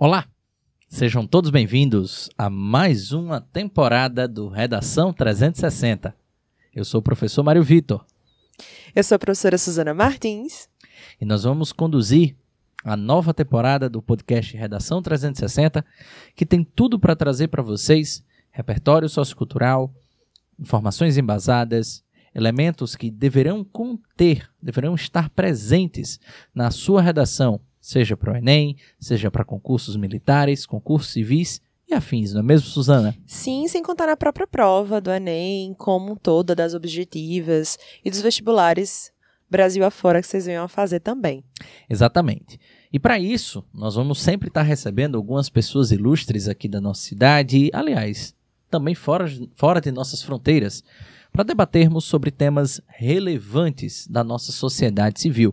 Olá, sejam todos bem-vindos a mais uma temporada do Redação 360. Eu sou o professor Mário Vitor. Eu sou a professora Suzana Martins. E nós vamos conduzir a nova temporada do podcast Redação 360, que tem tudo para trazer para vocês repertório sociocultural, informações embasadas, elementos que deverão estar presentes na sua redação, seja para o Enem, seja para concursos militares, concursos civis e afins, não é mesmo, Suzana? Sim, sem contar na própria prova do Enem, como um todo, das objetivas e dos vestibulares Brasil afora que vocês venham a fazer também. Exatamente. E para isso, nós vamos sempre estar recebendo algumas pessoas ilustres aqui da nossa cidade e, aliás, também fora de nossas fronteiras, para debatermos sobre temas relevantes da nossa sociedade civil.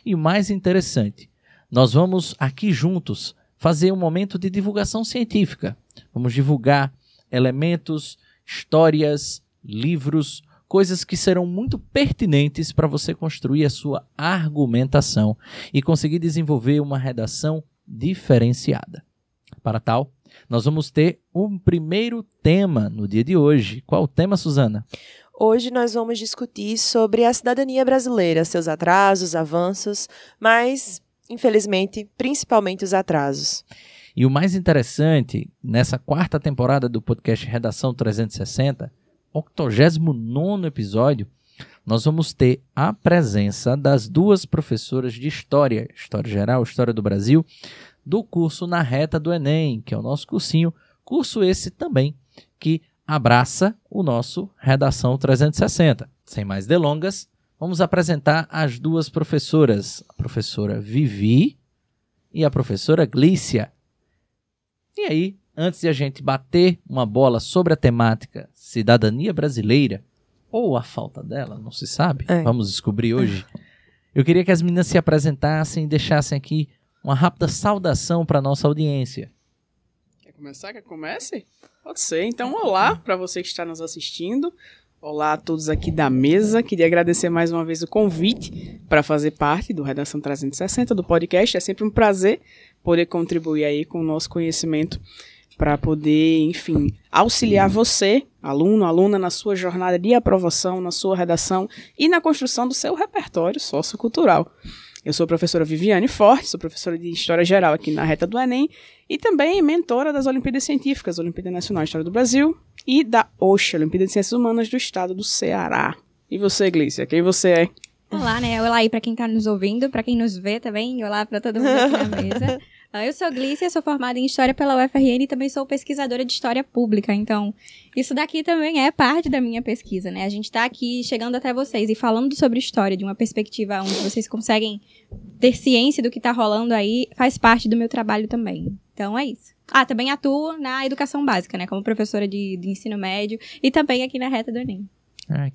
E o mais interessante, nós vamos aqui juntos fazer um momento de divulgação científica. Vamos divulgar elementos, histórias, livros, coisas que serão muito pertinentes para você construir a sua argumentação e conseguir desenvolver uma redação diferenciada. Para tal, nós vamos ter um primeiro tema no dia de hoje. Qual o tema, Suzana? Hoje nós vamos discutir sobre a cidadania brasileira, seus atrasos, avanços, mas, infelizmente, principalmente os atrasos. E o mais interessante, nessa quarta temporada do podcast Redação 360, 89º episódio, nós vamos ter a presença das duas professoras de História Geral, História do Brasil, do curso Na Reta do Enem, que é o nosso cursinho, curso esse também que abraça o nosso Redação 360. Sem mais delongas, vamos apresentar as duas professoras, a professora Vivi e a professora Glícia. E aí, antes de a gente bater uma bola sobre a temática cidadania brasileira, ou a falta dela, não se sabe, vamos descobrir hoje, eu queria que as meninas se apresentassem e deixassem aqui uma rápida saudação para a nossa audiência. Quer começar? Quer que comece? Pode ser. Então, olá para você que está nos assistindo. Olá a todos aqui da mesa. Queria agradecer mais uma vez o convite para fazer parte do Redação 360 do podcast. É sempre um prazer poder contribuir aí com o nosso conhecimento para poder, enfim, auxiliar você, aluno, aluna, na sua jornada de aprovação, na sua redação e na construção do seu repertório sociocultural. Eu sou a professora Viviane Forte, sou professora de História Geral aqui na Reta do Enem e também mentora das Olimpíadas Científicas, Olimpíada Nacional de História do Brasil e da OSHA, Olimpíada de Ciências Humanas do Estado do Ceará. E você, Glícia, quem você é? Olá, né? Olá aí para quem está nos ouvindo, para quem nos vê também, olá para todo mundo aqui na mesa. Eu sou Glícia, sou formada em História pela UFRN e também sou pesquisadora de História Pública, então isso daqui também é parte da minha pesquisa, né? A gente está aqui chegando até vocês e falando sobre história de uma perspectiva onde vocês conseguem ter ciência do que está rolando aí, faz parte do meu trabalho também. Então é isso. Também atuo na educação básica, né? Como professora de ensino médio e também aqui na Reta do Enem.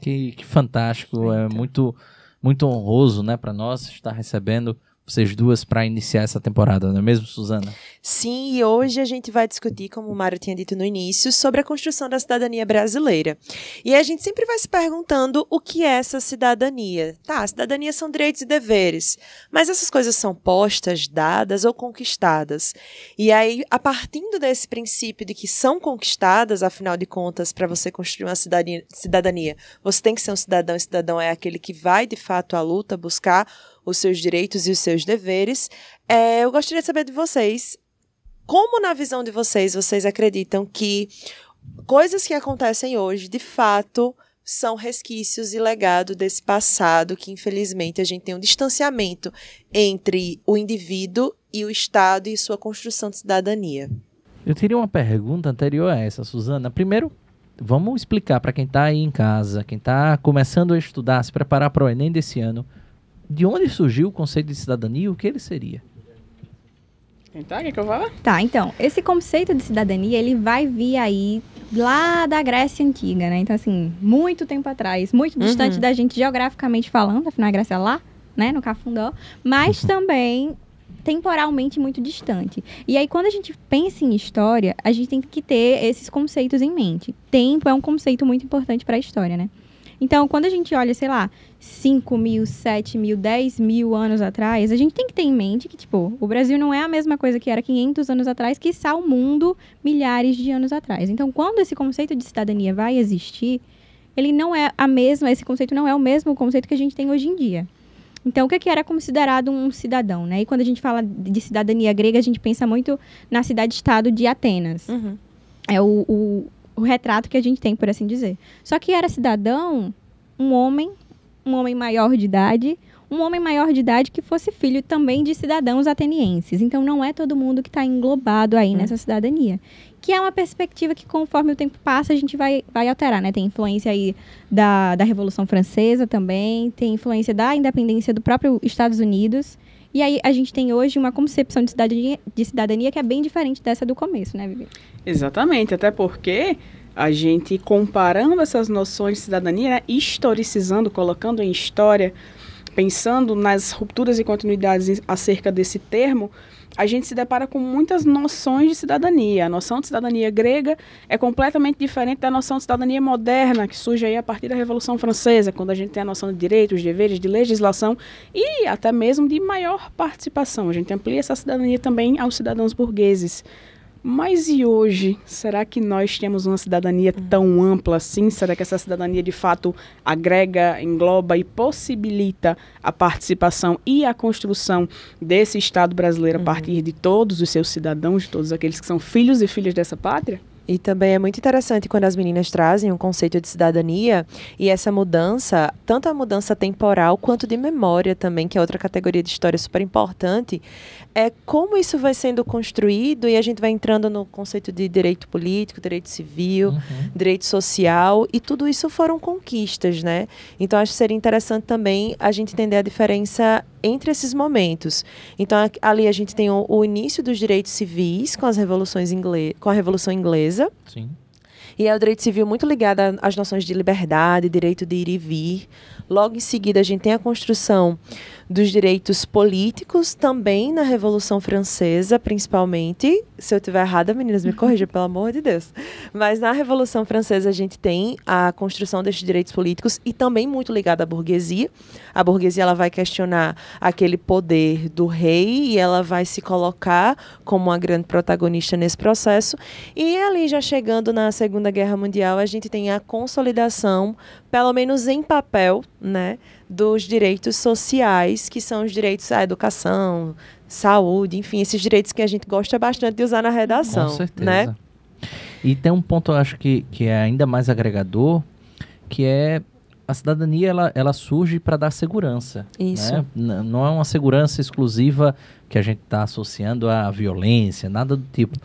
Que fantástico, é muito, muito honroso, né, para nós estar recebendo vocês duas para iniciar essa temporada, não é mesmo, Suzana? Sim, e hoje a gente vai discutir, como o Mário tinha dito no início, sobre a construção da cidadania brasileira. E a gente sempre vai se perguntando o que é essa cidadania. Tá, cidadania são direitos e deveres, mas essas coisas são postas, dadas ou conquistadas? E aí, a partir desse princípio de que são conquistadas, afinal de contas, para você construir uma cidadania, você tem que ser um cidadão, e cidadão é aquele que vai, de fato, à luta, buscar os seus direitos e os seus deveres. Eu gostaria de saber de vocês, como na visão de vocês, vocês acreditam que coisas que acontecem hoje, de fato, são resquícios e legado desse passado, que infelizmente a gente tem um distanciamento entre o indivíduo e o Estado e sua construção de cidadania? Eu teria uma pergunta anterior a essa, Suzana. Primeiro, vamos explicar para quem está aí em casa, quem está começando a estudar, se preparar para o Enem desse ano, de onde surgiu o conceito de cidadania e o que ele seria? Quer que eu vá? Tá, então, esse conceito de cidadania, ele vai vir aí lá da Grécia Antiga, né? Então, assim, muito tempo atrás, muito distante da gente geograficamente falando, afinal a Grécia é lá, né, no Cafundó, mas também temporalmente muito distante. E aí, quando a gente pensa em história, a gente tem que ter esses conceitos em mente. Tempo é um conceito muito importante para a história, né? Então, quando a gente olha, sei lá, 5 mil, 7 mil, 10 mil anos atrás, a gente tem que ter em mente que, tipo, o Brasil não é a mesma coisa que era 500 anos atrás, quiçá o mundo milhares de anos atrás. Então, quando esse conceito de cidadania vai existir, ele não é esse conceito não é o mesmo conceito que a gente tem hoje em dia. Então, o que era considerado um cidadão, né? E quando a gente fala de cidadania grega, a gente pensa muito na cidade-estado de Atenas. Uhum. É o retrato que a gente tem, por assim dizer. Só que era cidadão um homem maior de idade, que fosse filho também de cidadãos atenienses. Então, não é todo mundo que está englobado aí nessa cidadania. Que é uma perspectiva que, conforme o tempo passa, a gente vai alterar, né? Tem influência aí da Revolução Francesa também, tem influência da independência do próprio Estados Unidos. E aí, a gente tem hoje uma concepção de cidadania que é bem diferente dessa do começo, né, Vivi? Exatamente, até porque a gente, comparando essas noções de cidadania, né, historicizando, colocando em história, pensando nas rupturas e continuidades acerca desse termo, a gente se depara com muitas noções de cidadania. A noção de cidadania grega é completamente diferente da noção de cidadania moderna, que surge aí a partir da Revolução Francesa, quando a gente tem a noção de direitos, deveres, de legislação e até mesmo de maior participação. A gente amplia essa cidadania também aos cidadãos burgueses. Mas e hoje? Será que nós temos uma cidadania tão ampla assim? Será que essa cidadania de fato agrega, engloba e possibilita a participação e a construção desse Estado brasileiro a partir de todos os seus cidadãos, de todos aqueles que são filhos e filhas dessa pátria? E também é muito interessante quando as meninas trazem um conceito de cidadania e essa mudança, tanto a mudança temporal quanto de memória também, que é outra categoria de história super importante, é como isso vai sendo construído e a gente vai entrando no conceito de direito político, direito civil, direito social e tudo isso foram conquistas, né? Então acho que seria interessante também a gente entender a diferença entre esses momentos. Então ali a gente tem o início dos direitos civis com a Revolução Inglesa. Sim. E é o direito civil muito ligado às noções de liberdade, direito de ir e vir. Logo em seguida, a gente tem a construção dos direitos políticos, também na Revolução Francesa, principalmente. Se eu estiver errada, meninas, me corrijam, pelo amor de Deus. Mas na Revolução Francesa, a gente tem a construção desses direitos políticos e também muito ligada à burguesia. A burguesia ela vai questionar aquele poder do rei e ela vai se colocar como uma grande protagonista nesse processo. E ali, já chegando na Segunda Guerra Mundial, a gente tem a consolidação, pelo menos em papel, né, dos direitos sociais, que são os direitos à educação, saúde, enfim, esses direitos que a gente gosta bastante de usar na redação. Com certeza. Né? E tem um ponto, eu acho que é ainda mais agregador, que é a cidadania, ela surge para dar segurança. Isso. Né? Não é uma segurança exclusiva que a gente está associando à violência, nada do tipo.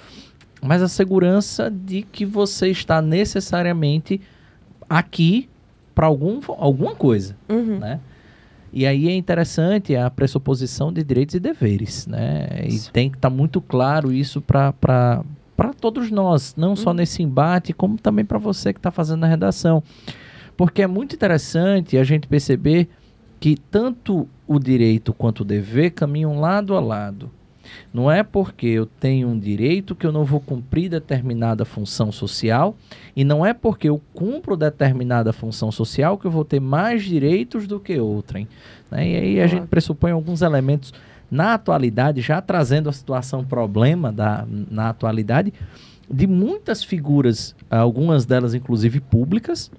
Mas a segurança de que você está necessariamente aqui para alguma coisa, né? E aí é interessante a pressuposição de direitos e deveres, né? E tem que estar muito claro isso para todos nós, não só nesse embate, como também para você que está fazendo a redação. Porque é muito interessante a gente perceber que tanto o direito quanto o dever caminham lado a lado. Não é porque eu tenho um direito que eu não vou cumprir determinada função social, e não é porque eu cumpro determinada função social que eu vou ter mais direitos do que outrem, né? E aí a gente pressupõe alguns elementos na atualidade, já trazendo a situação problema na atualidade, de muitas figuras, algumas delas inclusive públicas,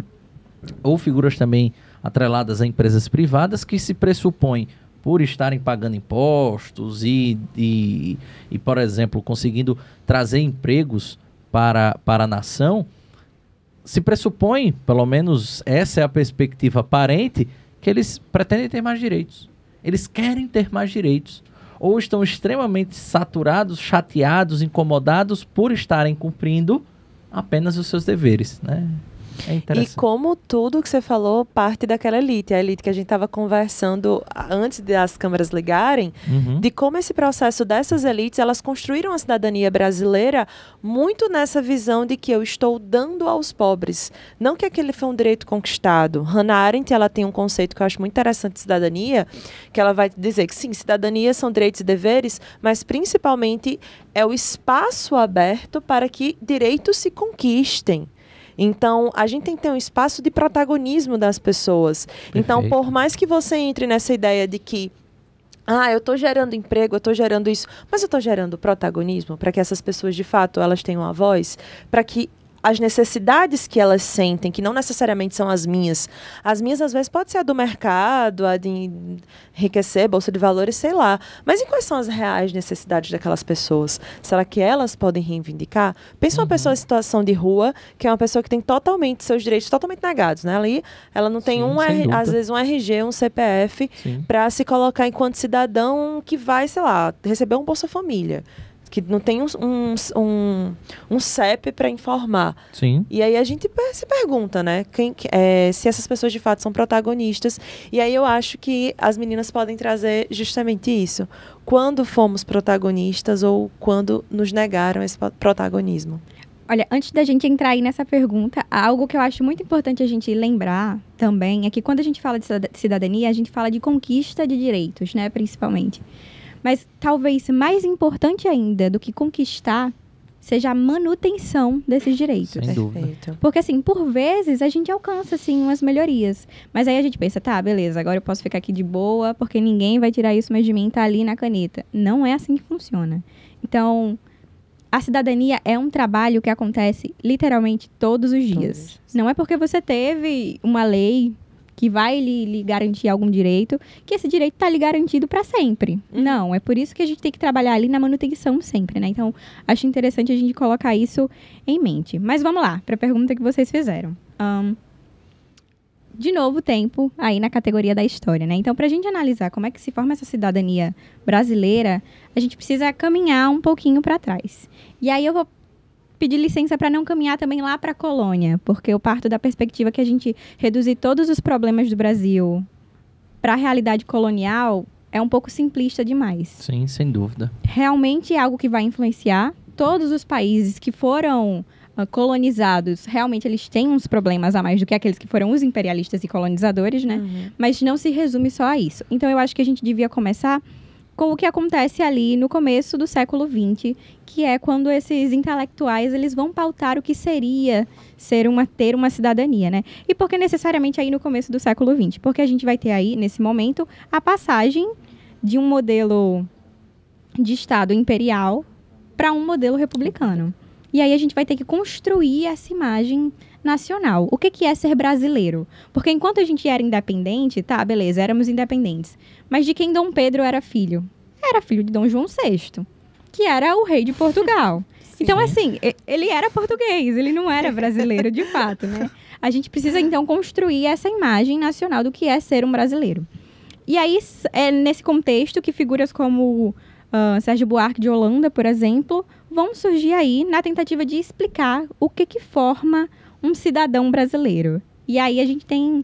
ou figuras também atreladas a empresas privadas, que se pressupõem por estarem pagando impostos e, por exemplo, conseguindo trazer empregos para a nação, se pressupõe, pelo menos essa é a perspectiva aparente, que eles pretendem ter mais direitos. Eles querem ter mais direitos. Ou estão extremamente saturados, chateados, incomodados por estarem cumprindo apenas os seus deveres, né? É interessante. E como tudo que você falou parte daquela elite, a elite que a gente estava conversando antes das câmeras ligarem, de como esse processo dessas elites, elas construíram a cidadania brasileira muito nessa visão de que eu estou dando aos pobres. Não que aquele foi um direito conquistado. Hannah Arendt, ela tem um conceito que eu acho muito interessante de cidadania, que ela vai dizer que sim, cidadania são direitos e deveres, mas principalmente é o espaço aberto para que direitos se conquistem. Então, a gente tem que ter um espaço de protagonismo das pessoas. Então, Perfeito. por mais que você entre nessa ideia de que eu estou gerando emprego, eu estou gerando isso, mas eu estou gerando protagonismo para que essas pessoas, de fato, elas tenham uma voz, para que as necessidades que elas sentem, que não necessariamente são as minhas às vezes pode ser a do mercado, a de enriquecer, bolsa de valores, sei lá. Mas e quais são as reais necessidades daquelas pessoas? Será que elas podem reivindicar? Pensa uma pessoa em situação de rua, que é uma pessoa que tem totalmente seus direitos totalmente negados, né? Ali, ela não tem Sim, sem dúvida. às vezes um RG, um CPF, Sim. para se colocar enquanto cidadão que vai, sei lá, receber um Bolsa Família. Que não tem um CEP para informar. Sim. E aí a gente se pergunta, né? Se essas pessoas de fato são protagonistas. E aí eu acho que as meninas podem trazer justamente isso. Quando fomos protagonistas ou quando nos negaram esse protagonismo. Olha, antes da gente entrar aí nessa pergunta, algo que eu acho muito importante a gente lembrar também é que quando a gente fala de cidadania, a gente fala de conquista de direitos, né? Principalmente. Mas talvez mais importante ainda do que conquistar seja a manutenção desses direitos. Sem dúvida. Perfeito. Porque, assim, por vezes a gente alcança, assim, umas melhorias. Mas aí a gente pensa, tá, beleza, agora eu posso ficar aqui de boa, porque ninguém vai tirar isso mais de mim, tá ali na caneta. Não é assim que funciona. Então, a cidadania é um trabalho que acontece literalmente todos os dias. Não é porque você teve uma lei que vai lhe garantir algum direito, que esse direito está lhe garantido para sempre. Não, é por isso que a gente tem que trabalhar ali na manutenção sempre, né? Então, acho interessante a gente colocar isso em mente. Mas vamos lá, para a pergunta que vocês fizeram. De novo, tempo aí na categoria da história, né? Então, para a gente analisar como é que se forma essa cidadania brasileira, a gente precisa caminhar um pouquinho para trás. E aí eu vou pedir licença para não caminhar também lá para a colônia, porque eu parto da perspectiva que a gente reduzir todos os problemas do Brasil para a realidade colonial é um pouco simplista demais. Sim, sem dúvida. Realmente é algo que vai influenciar. Todos os países que foram colonizados, realmente eles têm uns problemas a mais do que aqueles que foram os imperialistas e colonizadores, né? Mas não se resume só a isso. Então, eu acho que a gente devia começar com o que acontece ali no começo do século XX, que é quando esses intelectuais eles vão pautar o que seria ter uma cidadania, né? E por que necessariamente aí no começo do século XX? Porque a gente vai ter aí, nesse momento, a passagem de um modelo de Estado imperial para um modelo republicano. E aí a gente vai ter que construir essa imagem nacional. O que é ser brasileiro? Porque enquanto a gente era independente, tá, beleza, éramos independentes. Mas de quem Dom Pedro era filho? Era filho de Dom João VI, que era o rei de Portugal. Então, assim, ele era português, ele não era brasileiro de fato, né? A gente precisa, então, construir essa imagem nacional do que é ser um brasileiro. E aí, é nesse contexto que figuras como Sérgio Buarque de Holanda, por exemplo, vão surgir aí na tentativa de explicar o que forma um cidadão brasileiro. E aí a gente tem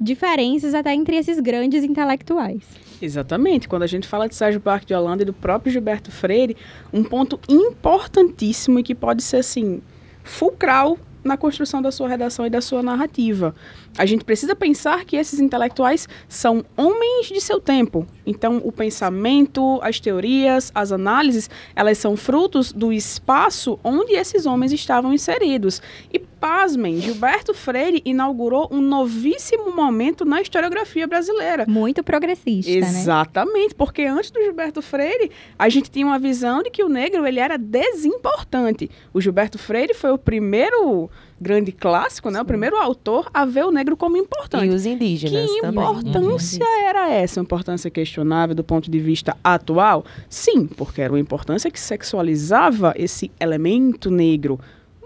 diferenças até entre esses grandes intelectuais. Exatamente. Quando a gente fala de Sérgio Buarque de Holanda e do próprio Gilberto Freire, um ponto importantíssimo e que pode ser, assim, fulcral na construção da sua redação e da sua narrativa. A gente precisa pensar que esses intelectuais são homens de seu tempo. Então, o pensamento, as teorias, as análises, elas são frutos do espaço onde esses homens estavam inseridos. E, pasmem, Gilberto Freire inaugurou um novíssimo momento na historiografia brasileira. Muito progressista, Exatamente, porque antes do Gilberto Freire, a gente tinha uma visão de que o negro ele era desimportante. O Gilberto Freire foi o primeiro grande clássico, né? O primeiro autor a ver o negro como importante. E os indígenas que também. importância era essa? Uma importância questionável do ponto de vista atual? Sim, porque era uma importância que sexualizava esse elemento negro,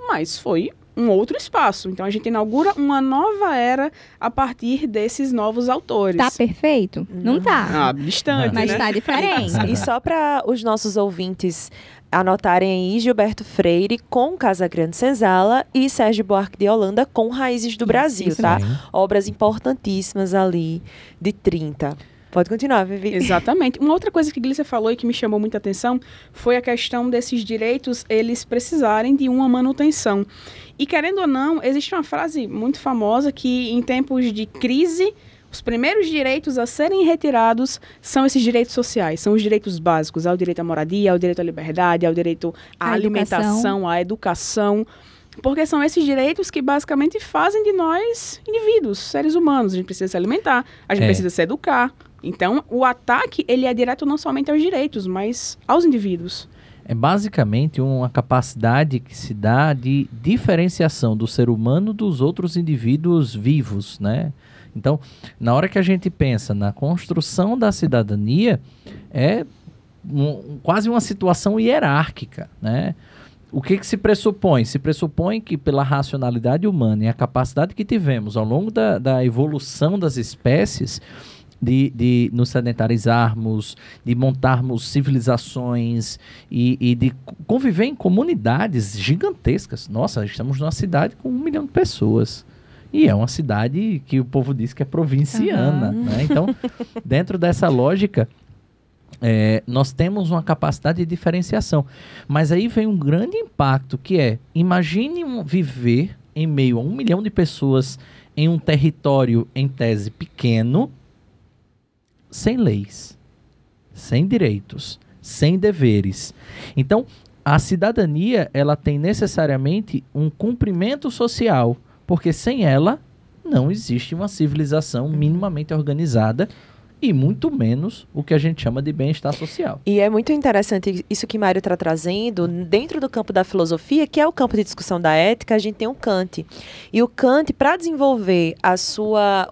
mas foi um outro espaço. Então, a gente inaugura uma nova era a partir desses novos autores. Tá perfeito? Não tá. Distante, mas né? tá diferente. E só para os nossos ouvintes anotarem aí, Gilberto Freire com Casagrande Senzala e Sérgio Buarque de Holanda com Raízes do Brasil, isso tá? mesmo. Obras importantíssimas ali de 30. Pode continuar, Vivi. Exatamente. Uma outra coisa que Glícia falou e que me chamou muita atenção foi a questão desses direitos, eles precisarem de uma manutenção. E querendo ou não, existe uma frase muito famosa que em tempos de crise, os primeiros direitos a serem retirados são esses direitos sociais, são os direitos básicos, ao direito à moradia, ao direito à liberdade, ao direito à alimentação, à educação. Porque são esses direitos que basicamente fazem de nós indivíduos, seres humanos. A gente precisa se alimentar, a gente precisa se educar. Então, o ataque, ele é direto não somente aos direitos, mas aos indivíduos. É basicamente uma capacidade que se dá de diferenciação do ser humano dos outros indivíduos vivos, né? Então, na hora que a gente pensa na construção da cidadania, é quase uma situação hierárquica, né? O que se pressupõe? Se pressupõe que pela racionalidade humana e a capacidade que tivemos ao longo da evolução das espécies de nos sedentarizarmos, de montarmos civilizações e de conviver em comunidades gigantescas. Nossa, estamos numa cidade com 1 milhão de pessoas. E é uma cidade que o povo diz que é provinciana, né? Então, dentro dessa lógica, nós temos uma capacidade de diferenciação. Mas aí vem um grande impacto, que é, imagine viver em meio a 1 milhão de pessoas em um território, em tese, pequeno, sem leis, sem direitos, sem deveres. Então, a cidadania, ela tem necessariamente um cumprimento social, porque sem ela não existe uma civilização minimamente organizada e muito menos o que a gente chama de bem-estar social. E é muito interessante isso que Mário está trazendo, dentro do campo da filosofia, que é o campo de discussão da ética, a gente tem o Kant. E o Kant, para desenvolver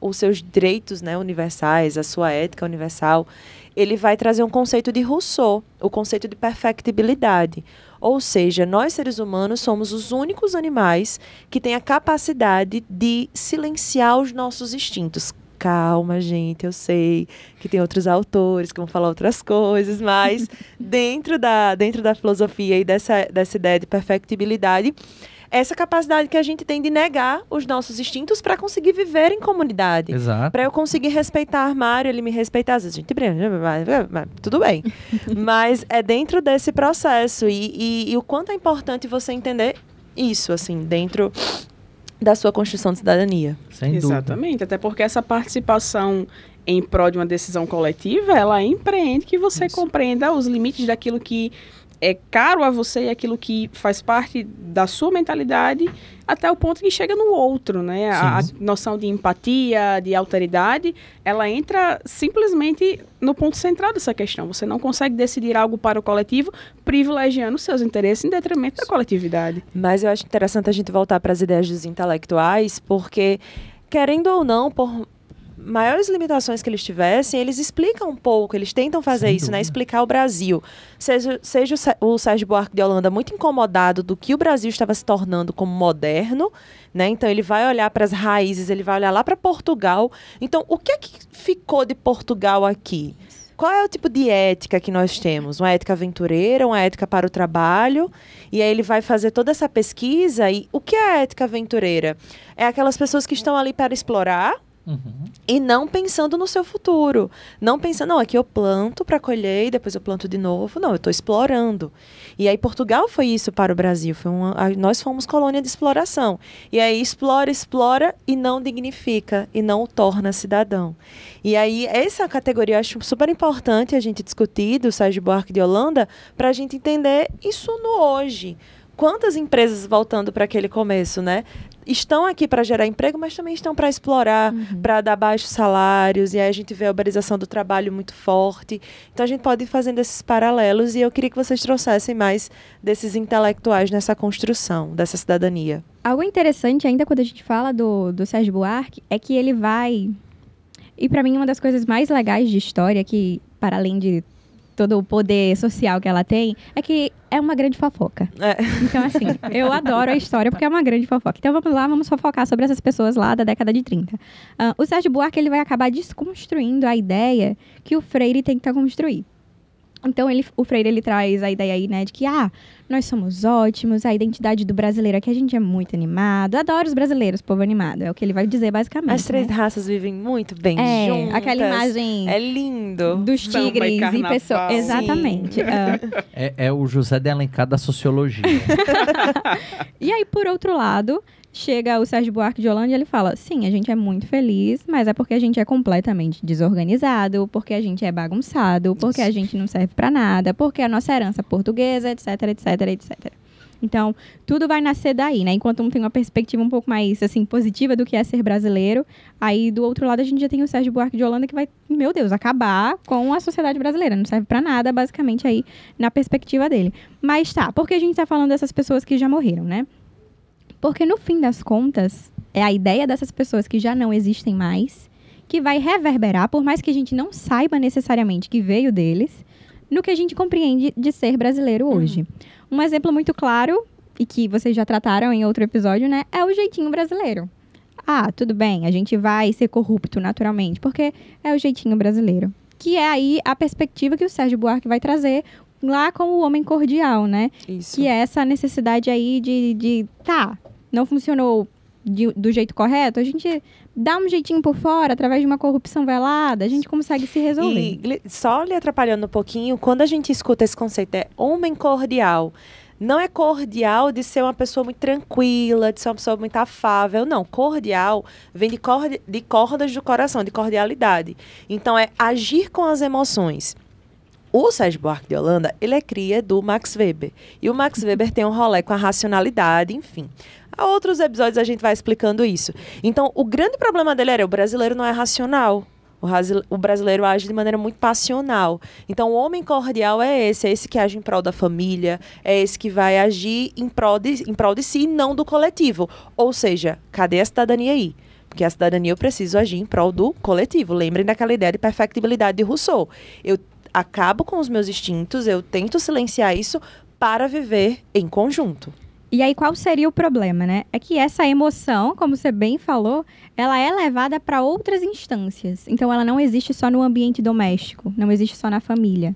os seus direitos, né, universais, a sua ética universal, ele vai trazer um conceito de Rousseau, o conceito de perfectibilidade. Ou seja, nós seres humanos somos os únicos animais que têm a capacidade de silenciar os nossos instintos. Calma, gente, eu sei que tem outros autores que vão falar outras coisas, mas dentro da filosofia e dessa ideia de perfectibilidade, essa capacidade que a gente tem de negar os nossos instintos para conseguir viver em comunidade. Exato. Para eu conseguir respeitar Mário, ele me respeitar. Às vezes a gente briga, mas tudo bem. Mas é dentro desse processo e o quanto é importante você entender isso, assim, dentro da sua construção de cidadania. Sem dúvida. Exatamente, até porque essa participação em prol de uma decisão coletiva, ela empreende que você compreenda os limites daquilo que é caro a você e aquilo que faz parte da sua mentalidade, até o ponto que chega no outro, né? A noção de empatia, de alteridade, ela entra simplesmente no ponto central dessa questão. Você não consegue decidir algo para o coletivo privilegiando seus interesses em detrimento da coletividade. Mas eu acho interessante a gente voltar para as ideias dos intelectuais, porque, querendo ou não, por maiores limitações que eles tivessem, eles explicam um pouco, eles tentam fazer Sem isso, dúvida. né? Explicar o Brasil. Seja o Sérgio Buarque de Holanda muito incomodado do que o Brasil estava se tornando como moderno, né? Então ele vai olhar para as raízes, ele vai olhar lá para Portugal. Então, o que é que ficou de Portugal aqui? Qual é o tipo de ética que nós temos? Uma ética aventureira, uma ética para o trabalho? E aí ele vai fazer toda essa pesquisa. E o que é a ética aventureira? É aquelas pessoas que estão ali para explorar, e não pensando no seu futuro. Não pensando, não, aqui eu planto para colher e depois eu planto de novo. Não, eu estou explorando. E aí Portugal foi isso para o Brasil. Nós fomos colônia de exploração. E aí explora e não dignifica e não o torna cidadão. E aí essa categoria eu acho super importante a gente discutir do Sérgio Buarque de Holanda para a gente entender isso no hoje. Quantas empresas, voltando para aquele começo, né, estão aqui para gerar emprego, mas também estão para explorar, para dar baixos salários, e aí a gente vê a uberização do trabalho muito forte. Então a gente pode ir fazendo esses paralelos, e eu queria que vocês trouxessem mais desses intelectuais nessa construção, dessa cidadania. Algo interessante ainda quando a gente fala do Sérgio Buarque é que ele vai... E para mim uma das coisas mais legais de história, que para além de todo o poder social que ela tem, é que é uma grande fofoca. Então, assim, eu adoro a história porque é uma grande fofoca. Então, vamos lá, vamos fofocar sobre essas pessoas lá da década de 30. O Sérgio Buarque, ele vai acabar desconstruindo a ideia que o Freire tenta construir. Então, o Freire, ele traz a ideia aí, né, de que, nós somos ótimos, a identidade do brasileiro aqui, a gente é muito animado. Adoro os brasileiros, povo animado. É o que ele vai dizer, basicamente. As três raças vivem muito bem juntas. Aquela imagem... É lindo. Dos tigres e pessoas... Exatamente. É o José de Alencar da sociologia. E aí, por outro lado... Chega o Sérgio Buarque de Holanda e ele fala, sim, a gente é muito feliz, mas é porque a gente é completamente desorganizado, porque a gente é bagunçado, porque a gente não serve pra nada, porque a nossa herança portuguesa, etc, etc, etc. Então, tudo vai nascer daí, né? Enquanto um tem uma perspectiva um pouco mais, assim, positiva do que é ser brasileiro, aí do outro lado a gente já tem o Sérgio Buarque de Holanda que vai, meu Deus, acabar com a sociedade brasileira. Não serve pra nada, basicamente, aí, na perspectiva dele. Mas tá, por que a gente tá falando dessas pessoas que já morreram, né? Porque no fim das contas, é a ideia dessas pessoas que já não existem mais, que vai reverberar, por mais que a gente não saiba necessariamente que veio deles, no que a gente compreende de ser brasileiro hoje. Um exemplo muito claro, e que vocês já trataram em outro episódio, né, é o jeitinho brasileiro. Ah, tudo bem, a gente vai ser corrupto naturalmente, porque é o jeitinho brasileiro. Que é aí a perspectiva que o Sérgio Buarque vai trazer lá com o homem cordial, né? Isso. Que é essa necessidade aí de não funcionou do jeito correto, a gente dá um jeitinho por fora, através de uma corrupção velada, a gente consegue se resolver. E só lhe atrapalhando um pouquinho, quando a gente escuta esse conceito, é homem cordial. Não é cordial de ser uma pessoa muito tranquila, de ser uma pessoa muito afável. Não, cordial vem de cordas do coração, de cordialidade. Então, é agir com as emoções. O Sérgio Buarque de Holanda, ele é cria do Max Weber. E o Max Weber tem um rolê com a racionalidade, enfim. Há outros episódios a gente vai explicando isso. Então, o grande problema dele era o brasileiro não é racional. O brasileiro age de maneira muito passional. Então, o homem cordial é esse que age em prol da família, é esse que vai agir em prol de si e não do coletivo. Ou seja, cadê a cidadania aí? Porque a cidadania eu preciso agir em prol do coletivo. Lembrem daquela ideia de perfectibilidade de Rousseau. Eu acabo com os meus instintos, eu tento silenciar isso para viver em conjunto. E aí, qual seria o problema, né? É que essa emoção, como você bem falou, ela é levada para outras instâncias. Então, ela não existe só no ambiente doméstico, não existe só na família.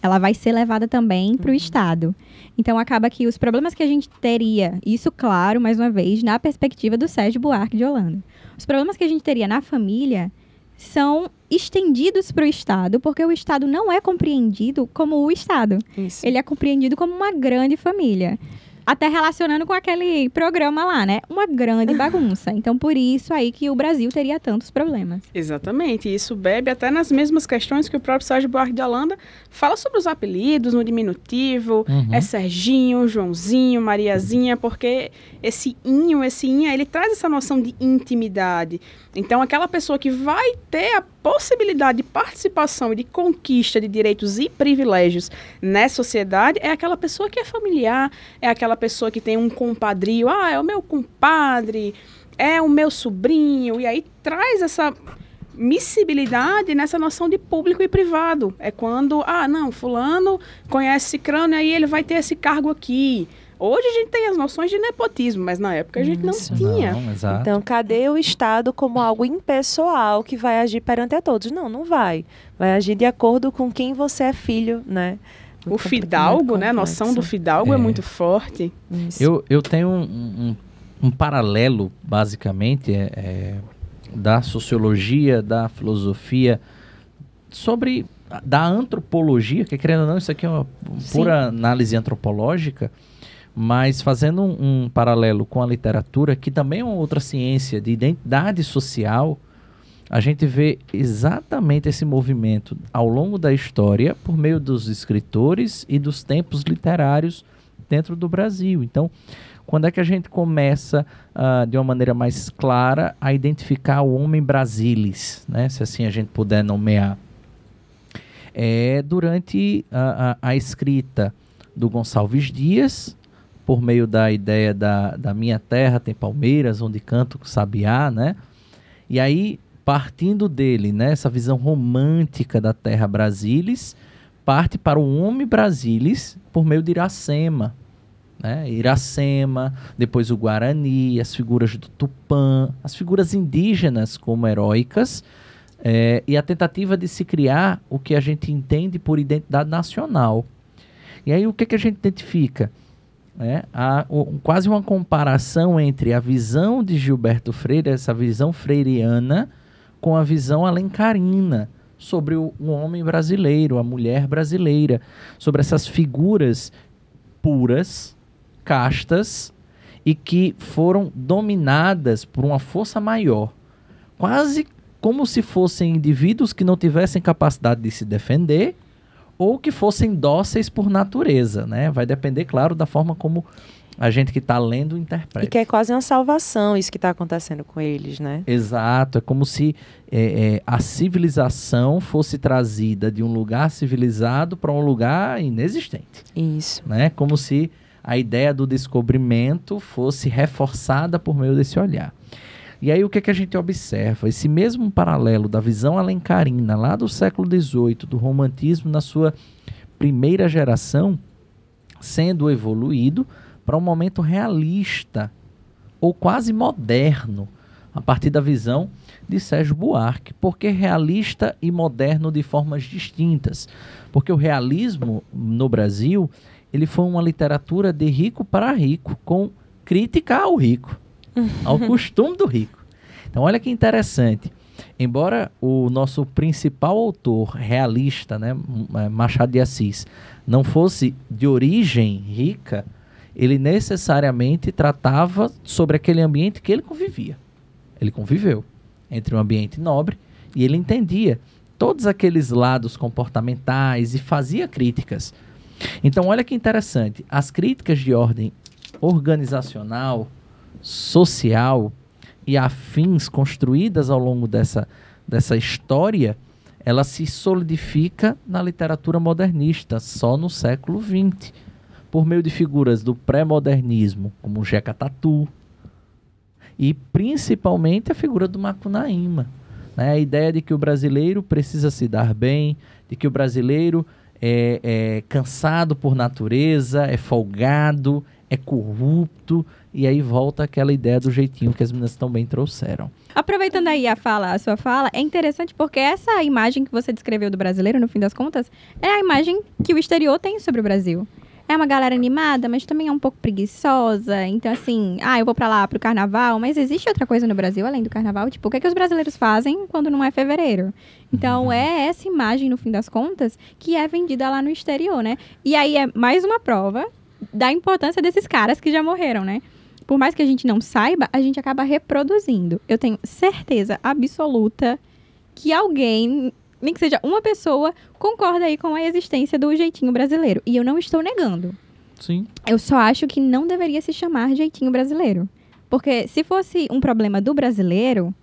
Ela vai ser levada também para o Estado. Então, acaba que os problemas que a gente teria, isso, claro, mais uma vez, na perspectiva do Sérgio Buarque de Holanda. Os problemas que a gente teria na família são estendidos para o Estado, porque o Estado não é compreendido como o Estado. Isso. Ele é compreendido como uma grande família. Até relacionando com aquele programa lá, né? Uma grande bagunça. Então, por isso aí que o Brasil teria tantos problemas. Exatamente. Isso bebe até nas mesmas questões que o próprio Sérgio Buarque de Holanda fala sobre os apelidos no diminutivo. É Serginho, Joãozinho, Mariazinha, porque esse inha, ele traz essa noção de intimidade. Então, aquela pessoa que vai ter a possibilidade de participação e de conquista de direitos e privilégios nessa sociedade é aquela pessoa que é familiar, é aquela pessoa que tem um compadrio, é o meu compadre, é o meu sobrinho, e aí traz essa miscibilidade nessa noção de público e privado. É quando, fulano conhece cicrano, e aí ele vai ter esse cargo aqui. Hoje a gente tem as noções de nepotismo, mas na época a gente não tinha. Não, exato. Então, cadê o Estado como algo impessoal que vai agir perante a todos? Não vai. Vai agir de acordo com quem você é filho, né? O fidalgo, né? A noção do fidalgo é muito forte. Eu tenho um paralelo, basicamente, da sociologia, da filosofia, da antropologia, que querendo ou não, isso aqui é uma pura análise antropológica, mas fazendo um paralelo com a literatura, que também é uma outra ciência de identidade social, a gente vê exatamente esse movimento ao longo da história por meio dos escritores e dos tempos literários dentro do Brasil. Então, quando é que a gente começa, de uma maneira mais clara, a identificar o homem brasilis, né? Se assim a gente puder nomear? Durante a escrita do Gonçalves Dias, por meio da ideia da minha terra tem palmeiras, onde canto sabiá, né? E aí, partindo dele, né, essa visão romântica da terra brasilis, parte para o homem brasilis por meio de Iracema, né? Iracema, depois o Guarani, as figuras do Tupã, as figuras indígenas como heróicas, e a tentativa de se criar o que a gente entende por identidade nacional. E aí o que a gente identifica? Há quase uma comparação entre a visão de Gilberto Freire, essa visão freiriana, com a visão alencarina sobre o homem brasileiro, a mulher brasileira, sobre essas figuras puras, castas, e que foram dominadas por uma força maior, quase como se fossem indivíduos que não tivessem capacidade de se defender, ou que fossem dóceis por natureza, né? Vai depender, claro, da forma como a gente que está lendo interpreta. E que é quase uma salvação isso que está acontecendo com eles, né? Exato, é como se a civilização fosse trazida de um lugar civilizado para um lugar inexistente. Isso. Né? Como se a ideia do descobrimento fosse reforçada por meio desse olhar. E aí o que a gente observa? Esse mesmo paralelo da visão alencarina lá do século XVIII, do romantismo na sua primeira geração, sendo evoluído para um momento realista ou quase moderno, a partir da visão de Sérgio Buarque. Por que realista e moderno de formas distintas? Porque o realismo no Brasil, ele foi uma literatura de rico para rico, com crítica ao rico, ao costume do rico. Então olha que interessante. Embora o nosso principal autor realista, né, Machado de Assis, não fosse de origem rica, ele necessariamente tratava sobre aquele ambiente que ele convivia. Ele conviveu entre um ambiente nobre e ele entendia todos aqueles lados comportamentais e fazia críticas. Então, olha que interessante. As críticas de ordem organizacional, social e afins construídas ao longo dessa história, ela se solidifica na literatura modernista, só no século XX. Por meio de figuras do pré-modernismo, como Jeca Tatu, e principalmente a figura do Macunaíma. Né? A ideia de que o brasileiro precisa se dar bem, de que o brasileiro é cansado por natureza, é folgado, é corrupto, e aí volta aquela ideia do jeitinho que as meninas também trouxeram. Aproveitando aí a sua fala, é interessante porque essa imagem que você descreveu do brasileiro, no fim das contas, é a imagem que o exterior tem sobre o Brasil. É uma galera animada, mas também é um pouco preguiçosa. Então, assim, eu vou pra lá pro carnaval, mas existe outra coisa no Brasil além do carnaval? Tipo, o que é que os brasileiros fazem quando não é fevereiro? Então, é essa imagem, no fim das contas, que é vendida lá no exterior, né? E aí é mais uma prova da importância desses caras que já morreram, né? Por mais que a gente não saiba, a gente acaba reproduzindo. Eu tenho certeza absoluta que alguém, nem que seja uma pessoa, concorda aí com a existência do jeitinho brasileiro. E eu não estou negando. Sim. Eu só acho que não deveria se chamar jeitinho brasileiro. Porque se fosse um problema do brasileiro,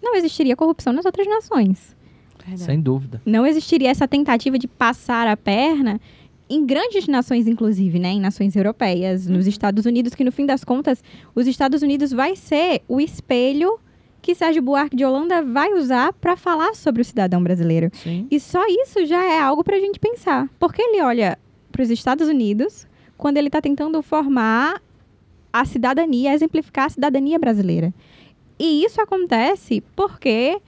não existiria corrupção nas outras nações. Verdade. Sem dúvida. Não existiria essa tentativa de passar a perna em grandes nações, inclusive, né? Em nações europeias, nos Estados Unidos, que no fim das contas, os Estados Unidos vai ser o espelho que Sérgio Buarque de Holanda vai usar para falar sobre o cidadão brasileiro. Sim. E só isso já é algo para a gente pensar. Porque ele olha para os Estados Unidos quando ele está tentando formar a cidadania, exemplificar a cidadania brasileira. E isso acontece porque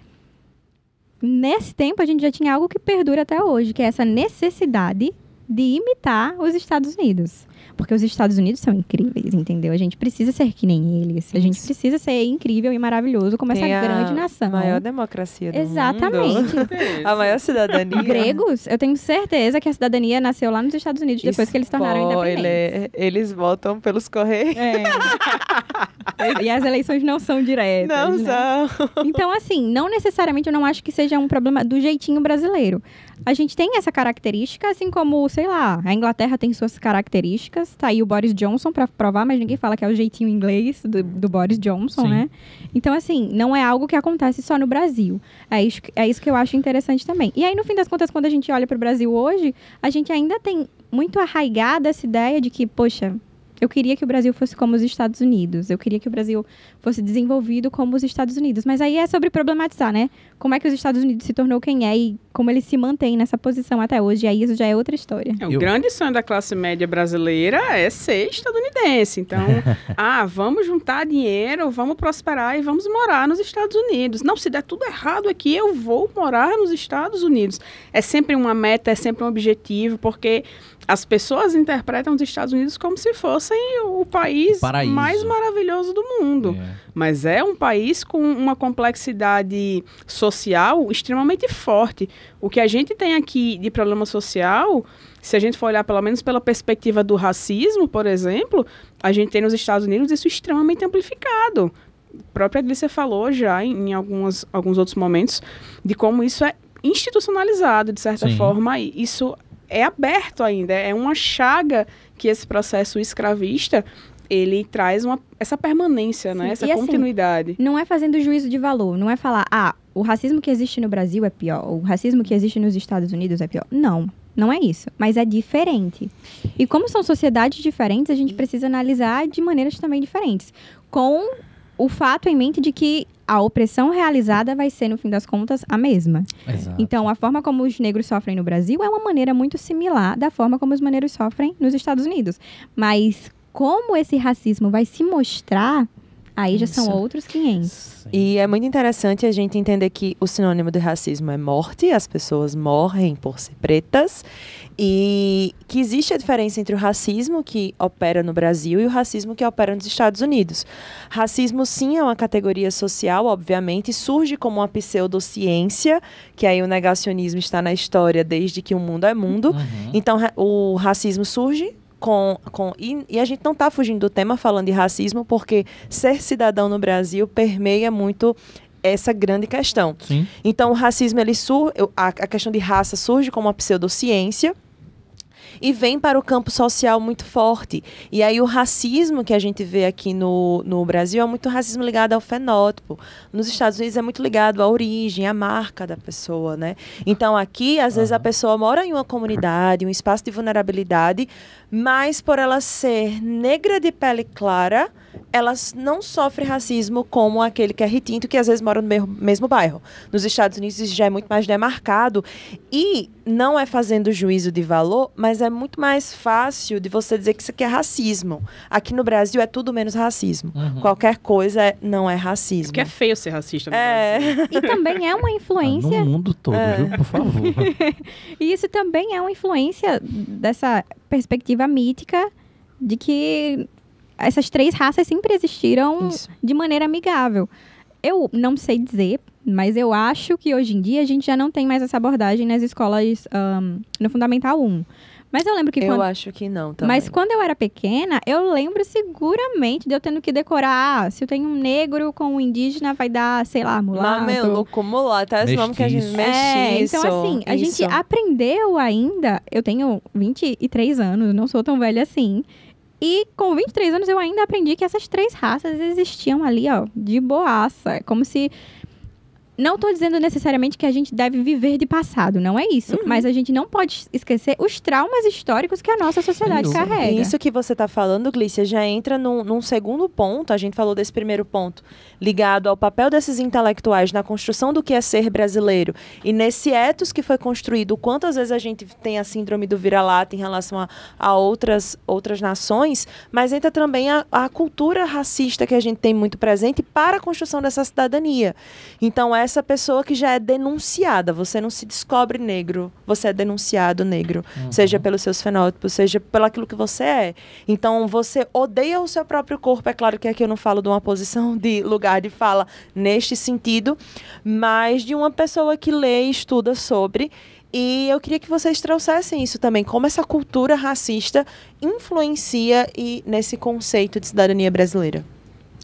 nesse tempo a gente já tinha algo que perdura até hoje, que é essa necessidade de imitar os Estados Unidos. Porque os Estados Unidos são incríveis, entendeu? A gente precisa ser que nem eles. A gente precisa ser incrível e maravilhoso como Tem essa grande nação. A maior democracia do Exatamente. mundo. A maior cidadania. Gregos, eu tenho certeza que a cidadania nasceu lá nos Estados Unidos depois que eles tornaram independentes. Eles votam pelos correios. E as eleições não são diretas. Não né? são. Então, assim, não necessariamente eu não acho que seja um problema do jeitinho brasileiro. A gente tem essa característica, assim como, sei lá, a Inglaterra tem suas características. Tá aí o Boris Johnson pra provar, mas ninguém fala que é o jeitinho inglês do Boris Johnson, Sim. né? Então, assim, não é algo que acontece só no Brasil. É isso que eu acho interessante também. E aí, no fim das contas, quando a gente olha pro Brasil hoje, a gente ainda tem muito arraigada essa ideia de que, poxa, eu queria que o Brasil fosse como os Estados Unidos. Eu queria que o Brasil fosse desenvolvido como os Estados Unidos. Mas aí é sobre problematizar, né? Como é que os Estados Unidos se tornou quem é e como ele se mantém nessa posição até hoje. E aí isso já é outra história. O grande sonho da classe média brasileira é ser estadunidense. Então, vamos juntar dinheiro, vamos prosperar e vamos morar nos Estados Unidos. Não, se der tudo errado aqui, eu vou morar nos Estados Unidos. É sempre uma meta, é sempre um objetivo, porque as pessoas interpretam os Estados Unidos como se fossem o país mais maravilhoso do mundo. Mas é um país com uma complexidade social extremamente forte. O que a gente tem aqui de problema social, se a gente for olhar pelo menos pela perspectiva do racismo, por exemplo, a gente tem nos Estados Unidos isso extremamente amplificado. A própria Glícia falou já em alguns outros momentos de como isso é institucionalizado, de certa forma, e isso é aberto ainda, é uma chaga que esse processo escravista ele traz essa permanência, né? Essa continuidade. Assim, não é fazendo juízo de valor, não é falar, o racismo que existe no Brasil é pior, o racismo que existe nos Estados Unidos é pior. Não é isso, mas é diferente. E como são sociedades diferentes, a gente precisa analisar de maneiras também diferentes, com o fato em mente de que a opressão realizada vai ser, no fim das contas, a mesma. Exato. Então, a forma como os negros sofrem no Brasil é uma maneira muito similar da forma como os negros sofrem nos Estados Unidos. Mas como esse racismo vai se mostrar, aí já são outros 500. Sim. E é muito interessante a gente entender que o sinônimo de racismo é morte, as pessoas morrem por ser pretas, e que existe a diferença entre o racismo que opera no Brasil e o racismo que opera nos Estados Unidos. Racismo, sim, é uma categoria social, obviamente, surge como uma pseudociência, que aí o negacionismo está na história desde que o mundo é mundo. Então, o racismo surge e a gente não está fugindo do tema falando de racismo, porque ser cidadão no Brasil permeia muito essa grande questão. Sim. Então, o racismo, a questão de raça surge como uma pseudociência e vem para o campo social muito forte. E aí o racismo que a gente vê aqui no Brasil é muito racismo ligado ao fenótipo. Nos Estados Unidos é muito ligado à origem, à marca da pessoa, né? Então aqui, às vezes, a pessoa mora em uma comunidade, um espaço de vulnerabilidade, mas por ela ser negra de pele clara, ela não sofre racismo como aquele que é retinto, que às vezes mora no mesmo bairro. Nos Estados Unidos isso já é muito mais demarcado e não é fazendo juízo de valor, mas é muito mais fácil de você dizer que isso aqui é racismo. Aqui no Brasil é tudo menos racismo. Qualquer coisa não é racismo. Porque é feio ser racista no Brasil. E também é uma influência... No mundo todo, viu? Por favor. E isso também é uma influência dessa perspectiva mítica de que essas 3 raças sempre existiram de maneira amigável. Eu não sei dizer, mas eu acho que hoje em dia a gente já não tem mais essa abordagem nas escolas no Fundamental 1. Mas eu lembro que Eu acho que não também. Mas quando eu era pequena, eu lembro seguramente de eu tendo que decorar. Se eu tenho um negro com um indígena, vai dar, sei lá, mulato. Mameluco, mulato. É esse nome que a gente... Mestiço. Então, assim, a gente aprendeu ainda... Eu tenho 23 anos, não sou tão velha assim. E com 23 anos eu ainda aprendi que essas 3 raças existiam ali, ó, de boaça. É como se... Não estou dizendo necessariamente que a gente deve viver de passado, não é isso. Mas a gente não pode esquecer os traumas históricos que a nossa sociedade carrega. Isso que você está falando, Glícia, já entra num segundo ponto. A gente falou desse primeiro ponto, ligado ao papel desses intelectuais na construção do que é ser brasileiro. E nesse ethos que foi construído, quantas vezes a gente tem a síndrome do vira-lata em relação a outras nações, mas entra também a cultura racista que a gente tem muito presente para a construção dessa cidadania. Então, essa pessoa que já é denunciada, você não se descobre negro, você é denunciado negro, seja pelos seus fenótipos, seja pelo aquilo que você é. Então, você odeia o seu próprio corpo, é claro que aqui eu não falo de uma posição de lugar de fala neste sentido, mas de uma pessoa que lê e estuda sobre. E eu queria que vocês trouxessem isso também, como essa cultura racista influencia nesse conceito de cidadania brasileira.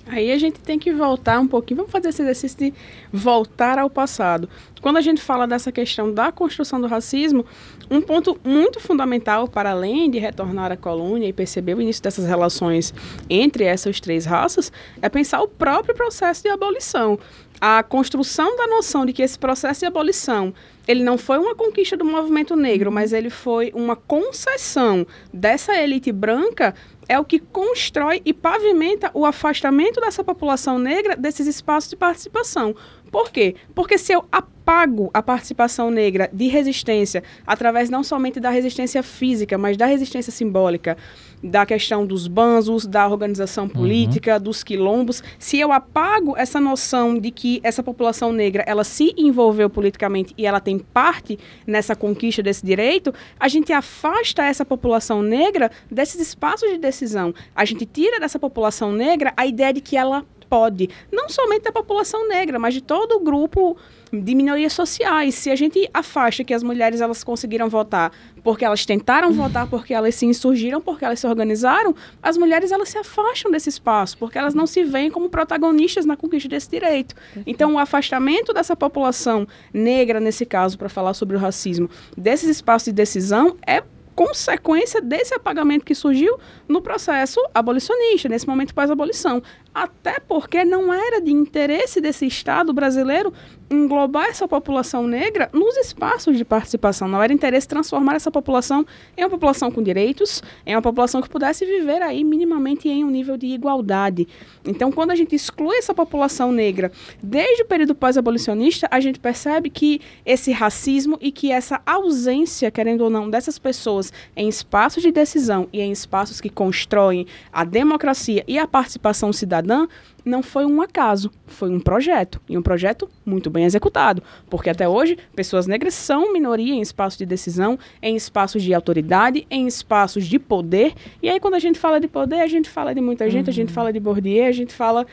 Aí a gente tem que voltar um pouquinho, vamos fazer esse exercício de voltar ao passado. Quando a gente fala dessa questão da construção do racismo, um ponto muito fundamental, para além de retornar à colônia e perceber o início dessas relações entre essas 3 raças, é pensar o próprio processo de abolição. A construção da noção de que esse processo de abolição, ele não foi uma conquista do movimento negro, mas ele foi uma concessão dessa elite branca, é o que constrói e pavimenta o afastamento dessa população negra desses espaços de participação. Por quê? Porque se eu apago a participação negra de resistência, através não somente da resistência física, mas da resistência simbólica, da questão dos banzos, da organização política, dos quilombos, se eu apago essa noção de que essa população negra, ela se envolveu politicamente e ela tem parte nessa conquista desse direito, a gente afasta essa população negra desses espaços de decisão. A gente tira dessa população negra a ideia de que ela pode, não somente da população negra, mas de todo o grupo de minorias sociais. Se a gente afasta que as mulheres elas conseguiram votar porque elas tentaram votar, porque elas se insurgiram, porque elas se organizaram, as mulheres elas se afastam desse espaço, porque elas não se veem como protagonistas na conquista desse direito. Então, o afastamento dessa população negra, nesse caso, para falar sobre o racismo, desses espaços de decisão, é consequência desse apagamento que surgiu no processo abolicionista, nesse momento pós-abolição. Até porque não era de interesse desse Estado brasileiro englobar essa população negra nos espaços de participação. Não era interesse transformar essa população em uma população com direitos, em uma população que pudesse viver aí minimamente em um nível de igualdade. Então, quando a gente exclui essa população negra desde o período pós-abolicionista, a gente percebe que esse racismo e que essa ausência, querendo ou não, dessas pessoas em espaços de decisão e em espaços que constroem a democracia e a participação cidadã não foi um acaso, foi um projeto, e um projeto muito bem executado, porque até hoje pessoas negras são minoria em espaços de decisão, em espaços de autoridade, em espaços de poder, e aí quando a gente fala de poder, a gente fala de muita gente, a gente fala de Bourdieu, a gente fala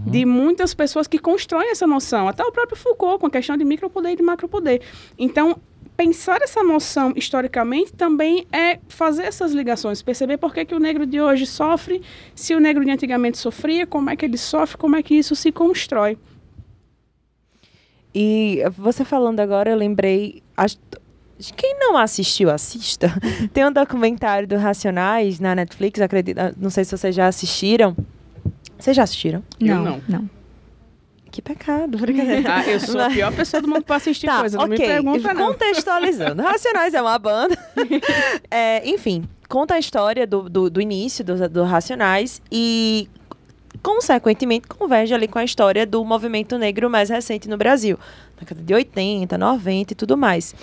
de muitas pessoas que constroem essa noção, até o próprio Foucault, com a questão de micropoder e de macropoder. Então, pensar essa noção historicamente também é fazer essas ligações, perceber por que o negro de hoje sofre, se o negro de antigamente sofria, como é que ele sofre, como é que isso se constrói. E você falando agora, eu lembrei... Quem não assistiu, assista. Tem um documentário do Racionais na Netflix, acredito, não sei se vocês já assistiram. Vocês já assistiram? Não. Que pecado, brincadeira. Eu sou a pior pessoa do mundo para assistir coisa, não me pergunta não. Contextualizando, Racionais é uma banda. Enfim, conta a história do início do Racionais e, consequentemente, converge ali com a história do movimento negro mais recente no Brasil. Na década de 80, 90 e tudo mais.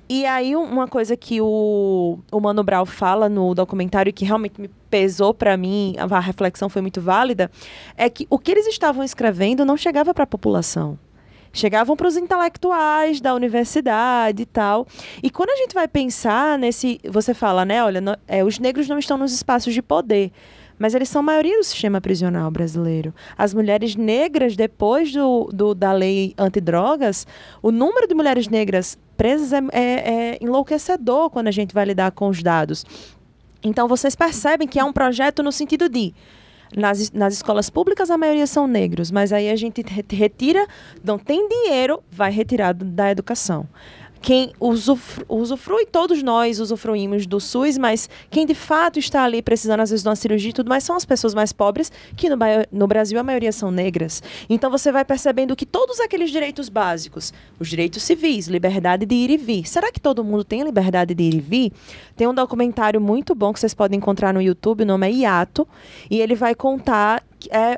E aí, uma coisa que o Mano Brown fala no documentário, que realmente me pesou para mim, a reflexão foi muito válida, é que o que eles estavam escrevendo não chegava para a população. Chegavam para os intelectuais da universidade e tal. E quando a gente vai pensar nesse... Você fala, né? Olha, os negros não estão nos espaços de poder, mas eles são a maioria do sistema prisional brasileiro. As mulheres negras, depois da lei antidrogas, o número de mulheres negras presas é enlouquecedor quando a gente vai lidar com os dados. Então, vocês percebem que é um projeto no sentido de... Nas escolas públicas, a maioria são negros, mas aí a gente retira, não tem dinheiro, vai retirar da educação. Quem usufrui, todos nós usufruímos do SUS, mas quem de fato está ali precisando, às vezes, de uma cirurgia e tudo mais, são as pessoas mais pobres, que no Brasil a maioria são negras. Então você vai percebendo que todos aqueles direitos básicos, os direitos civis, liberdade de ir e vir. Será que todo mundo tem liberdade de ir e vir? Tem um documentário muito bom que vocês podem encontrar no YouTube, o nome é Hiato, e ele vai contar...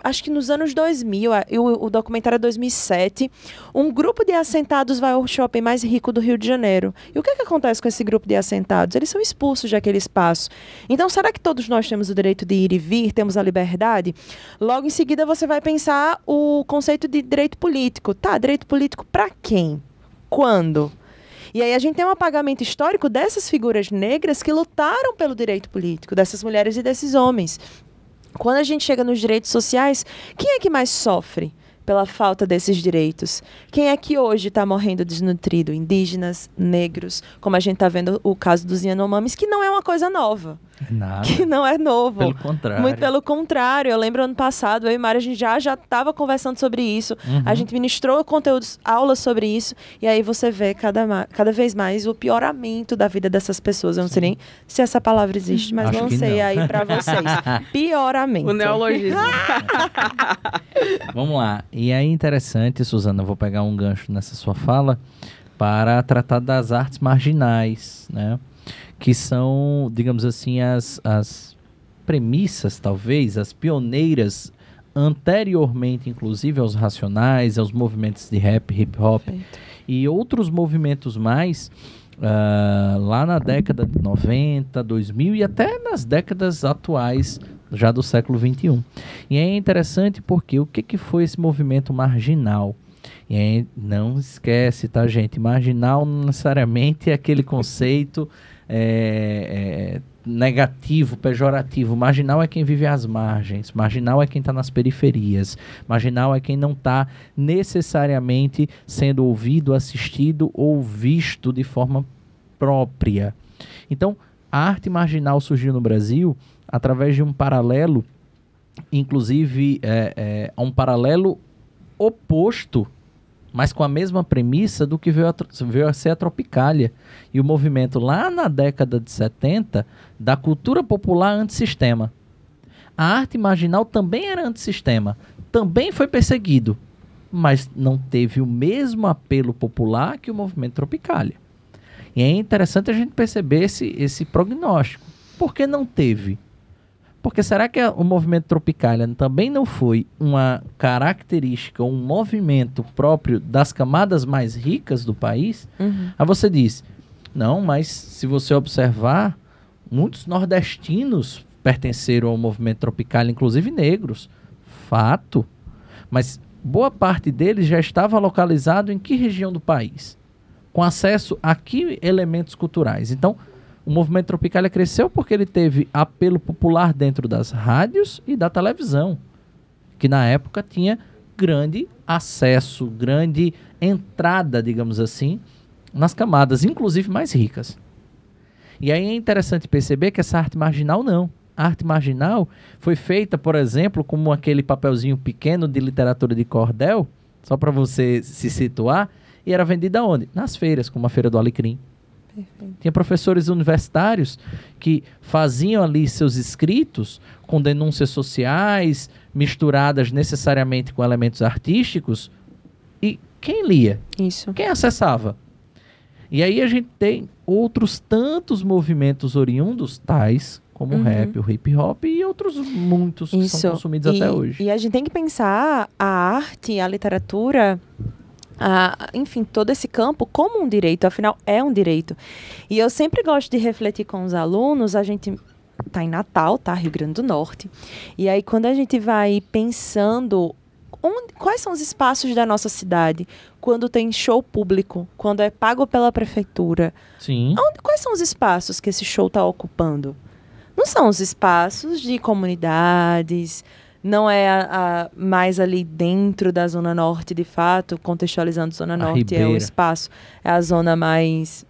acho que nos anos 2000, o documentário é 2007, um grupo de assentados vai ao shopping mais rico do Rio de Janeiro. E o que acontece com esse grupo de assentados? Eles são expulsos daquele espaço. Então, será que todos nós temos o direito de ir e vir, temos a liberdade? Logo em seguida, você vai pensar o conceito de direito político. Tá, direito político para quem? Quando? E aí a gente tem um apagamento histórico dessas figuras negras que lutaram pelo direito político, dessas mulheres e desses homens. Quando a gente chega nos direitos sociais, quem é que mais sofre pela falta desses direitos? Quem é que hoje está morrendo desnutrido? Indígenas, negros, como a gente está vendo o caso dos Yanomamis, que não é uma coisa nova. Nada. Que não é novo. Pelo contrário. Muito pelo contrário. Eu lembro ano passado, eu e Mari, a gente já estava conversando sobre isso. A gente ministrou conteúdos, aulas sobre isso. E aí você vê cada vez mais o pioramento da vida dessas pessoas. Eu não sei nem se essa palavra existe, mas lancei aí para vocês. Pioramento. O neologismo. Vamos lá. E aí, interessante, Suzana, eu vou pegar um gancho nessa sua fala para tratar das artes marginais, né? Que são, digamos assim, as premissas, talvez, as pioneiras, anteriormente, inclusive, aos Racionais, aos movimentos de rap, hip hop e outros movimentos mais, lá na década de 90, 2000 e até nas décadas atuais, já do século XXI. E é interessante porque o que foi esse movimento marginal? E aí, não esquece, tá, gente? Marginal não necessariamente é aquele conceito negativo, pejorativo. Marginal é quem vive às margens. Marginal é quem está nas periferias. Marginal é quem não está necessariamente sendo ouvido, assistido ou visto de forma própria. Então, a arte marginal surgiu no Brasil através de um paralelo, inclusive um paralelo oposto mas com a mesma premissa do que veio a ser a Tropicália. E o movimento lá na década de 70 da cultura popular antissistema. A arte marginal também era antissistema, também foi perseguido, mas não teve o mesmo apelo popular que o movimento Tropicália. E é interessante a gente perceber esse prognóstico. Por que não teve? Porque será que o movimento Tropicália também não foi uma característica, um movimento próprio das camadas mais ricas do país? Aí você diz, não, mas se você observar, muitos nordestinos pertenceram ao movimento Tropicália, inclusive negros. Fato. Mas boa parte deles já estava localizado em que região do país? Com acesso a que elementos culturais? Então, o movimento Tropicália cresceu porque ele teve apelo popular dentro das rádios e da televisão, que na época tinha grande acesso, grande entrada, digamos assim, nas camadas, inclusive mais ricas. E aí é interessante perceber que essa arte marginal não. A arte marginal foi feita, por exemplo, como aquele papelzinho pequeno de literatura de cordel, só para você se situar, e era vendida onde? Nas feiras, como a Feira do Alecrim. Perfeito. Tinha professores universitários que faziam ali seus escritos com denúncias sociais, misturadas necessariamente com elementos artísticos. E quem lia? Isso. Quem acessava? E aí a gente tem outros tantos movimentos oriundos, tais como o rap, o hip hop e outros muitos que são consumidos até hoje. E a gente tem que pensar a arte, a literatura, enfim, todo esse campo como um direito, afinal é um direito. E eu sempre gosto de refletir com os alunos, a gente tá em Natal, tá? Rio Grande do Norte. E aí quando a gente vai pensando quais são os espaços da nossa cidade quando tem show público, quando é pago pela prefeitura. Sim. Quais são os espaços que esse show está ocupando? Não são os espaços de comunidades, não é mais ali dentro da Zona Norte, de fato, contextualizando Zona Norte, Ribeira. é o espaço, é a zona mais,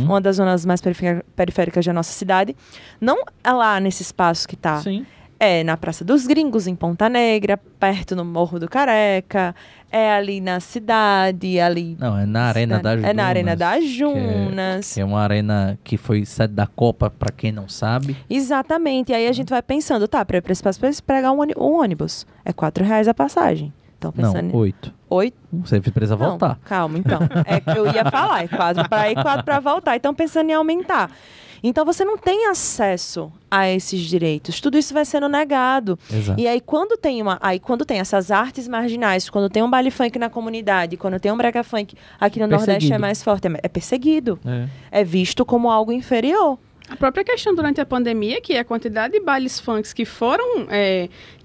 uma das zonas mais periféricas da nossa cidade. Não é lá nesse espaço que está. Sim. É na Praça dos Gringos, em Ponta Negra, perto no Morro do Careca, é ali na cidade, ali... Não, é na Arena das Junas. É na Arena das Junas. Que é uma arena que foi sede da Copa, para quem não sabe. Exatamente, e aí a gente vai pensando, tá, para ir para esse espaço, para pegar um ônibus, é R$4 a passagem. Então, pensando Não, 8. 8? Você precisa voltar. Não, calma, então. É que eu ia falar, é 4 para ir, 4 para voltar. Então, pensando em aumentar. Então, você não tem acesso a esses direitos. Tudo isso vai sendo negado. Exato. E aí, quando tem essas artes marginais, quando tem um baile funk na comunidade, quando tem um brega funk aqui no Nordeste é mais forte, é perseguido. É visto como algo inferior. A própria questão durante a pandemia, que a quantidade de bailes funks que foram,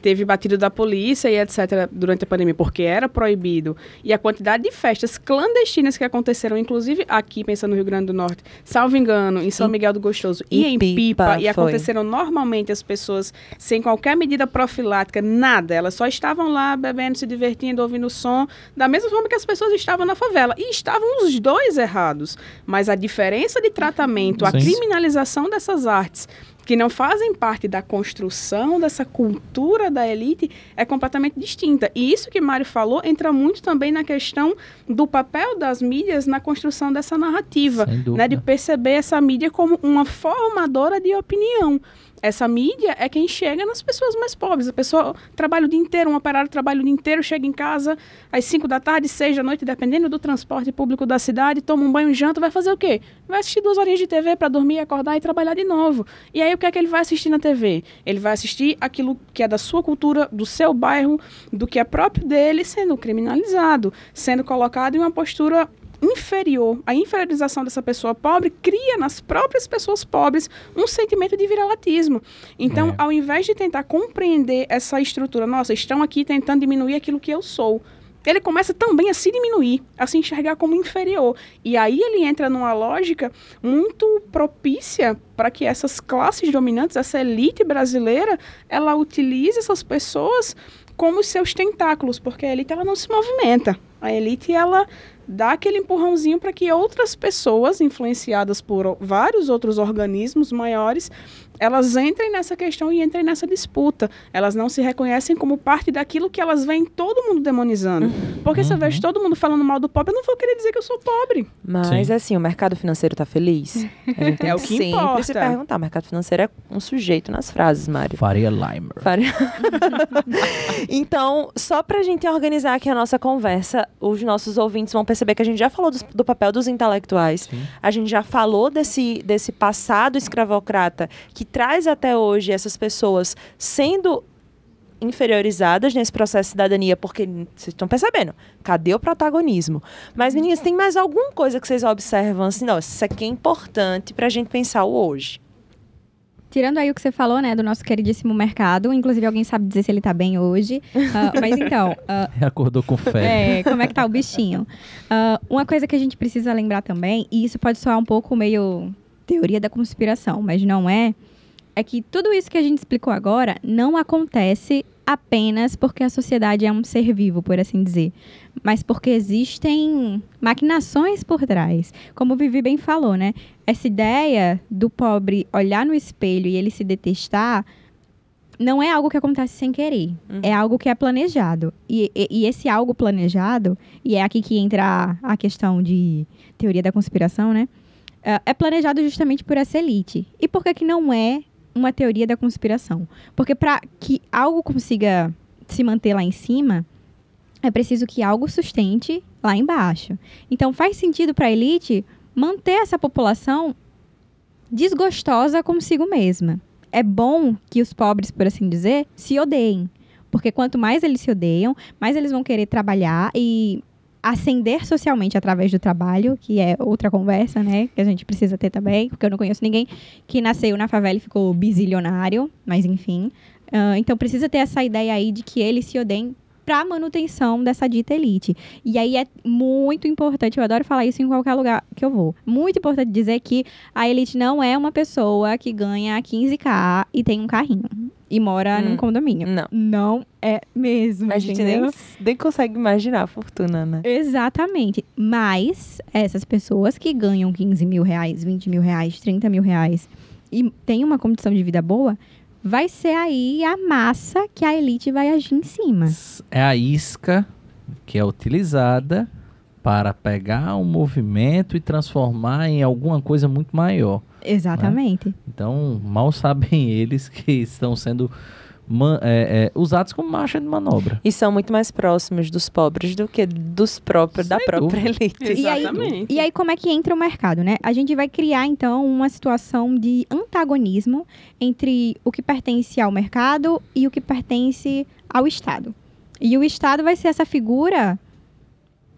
teve batido da polícia e etc. durante a pandemia, porque era proibido, e a quantidade de festas clandestinas que aconteceram, inclusive aqui, pensando no Rio Grande do Norte, salvo engano, em São Miguel do Gostoso e em Pipa, e aconteceram normalmente as pessoas sem qualquer medida profilática, nada, elas só estavam lá bebendo, se divertindo, ouvindo som, da mesma forma que as pessoas estavam na favela, e estavam os dois errados, mas a diferença de tratamento, a criminalização dessas artes que não fazem parte da construção dessa cultura da elite é completamente distinta. E isso que Mário falou entra muito também na questão do papel das mídias na construção dessa narrativa, né, de perceber essa mídia como uma formadora de opinião. Essa mídia é quem chega nas pessoas mais pobres. A pessoa trabalha o dia inteiro, um operário trabalha o dia inteiro, chega em casa às 5 da tarde, 6 da noite, dependendo do transporte público da cidade, toma um banho, janta, vai fazer o quê? Vai assistir 2 horinhas de TV para dormir, acordar e trabalhar de novo. E aí o que é que ele vai assistir na TV? Ele vai assistir aquilo que é da sua cultura, do seu bairro, do que é próprio dele, sendo criminalizado, sendo colocado em uma postura inferior. A inferiorização dessa pessoa pobre cria nas próprias pessoas pobres um sentimento de viralatismo. Então, ao invés de tentar compreender essa estrutura, nossa, estão aqui tentando diminuir aquilo que eu sou, ele começa também a se diminuir, a se enxergar como inferior. E aí ele entra numa lógica muito propícia para que essas classes dominantes, essa elite brasileira, ela utilize essas pessoas como os seus tentáculos, porque a elite ela não se movimenta. A elite ela dá aquele empurrãozinho para que outras pessoas, influenciadas por vários outros organismos maiores, elas entrem nessa questão e entrem nessa disputa. Elas não se reconhecem como parte daquilo que elas veem todo mundo demonizando. Porque se eu vejo todo mundo falando mal do pobre, eu não vou querer dizer que eu sou pobre. Mas, assim, o mercado financeiro tá feliz? A gente tem É o que sempre importa. se perguntar. O mercado financeiro é um sujeito nas frases, Mari. Faria Limer. Então, só pra gente organizar aqui a nossa conversa, os nossos ouvintes vão perceber que a gente já falou do papel dos intelectuais. Sim. A gente já falou desse passado escravocrata que traz até hoje essas pessoas sendo inferiorizadas nesse processo de cidadania, porque vocês estão percebendo, cadê o protagonismo? Mas, meninas, tem mais alguma coisa que vocês observam assim, não, isso aqui é importante pra gente pensar o hoje? Tirando aí o que você falou, né, do nosso queridíssimo mercado, inclusive alguém sabe dizer se ele tá bem hoje, mas então... Acordou com fé. como é que tá o bichinho? Uma coisa que a gente precisa lembrar também, e isso pode soar um pouco meio teoria da conspiração, mas não é que tudo isso que a gente explicou agora não acontece apenas porque a sociedade é um ser vivo, por assim dizer, mas porque existem maquinações por trás. Como o Vivi bem falou, né? Essa ideia do pobre olhar no espelho e ele se detestar não é algo que acontece sem querer. É algo que é planejado. E esse algo planejado, e é aqui que entra a questão de teoria da conspiração, né? É planejado justamente por essa elite. E por que não é uma teoria da conspiração? Porque para que algo consiga se manter lá em cima, é preciso que algo sustente lá embaixo. Então, faz sentido para a elite manter essa população desgostosa consigo mesma. É bom que os pobres, por assim dizer, se odeiem. Porque quanto mais eles se odeiam, mais eles vão querer trabalhar e ascender socialmente através do trabalho, que é outra conversa, né? Que a gente precisa ter também, porque eu não conheço ninguém que nasceu na favela e ficou bizilionário, mas enfim. Então precisa ter essa ideia aí de que eles se odeiem para a manutenção dessa dita elite. E aí é muito importante, eu adoro falar isso em qualquer lugar que eu vou, muito importante dizer que a elite não é uma pessoa que ganha 15k e tem um carrinho e mora num condomínio. Não é mesmo. A gente nem consegue imaginar a fortuna, né? Exatamente. Mas essas pessoas que ganham 15 mil reais, 20 mil reais, 30 mil reais e têm uma condição de vida boa, vai ser aí a massa que a elite vai agir em cima. É a isca que é utilizada para pegar um movimento e transformar em alguma coisa muito maior. Exatamente. Né? Então, mal sabem eles que estão sendo usados como marcha de manobra. E são muito mais próximos dos pobres do que dos próprios, da própria elite. Exatamente. E aí, como é que entra o mercado, né? A gente vai criar, então, uma situação de antagonismo entre o que pertence ao mercado e o que pertence ao Estado. E o Estado vai ser essa figura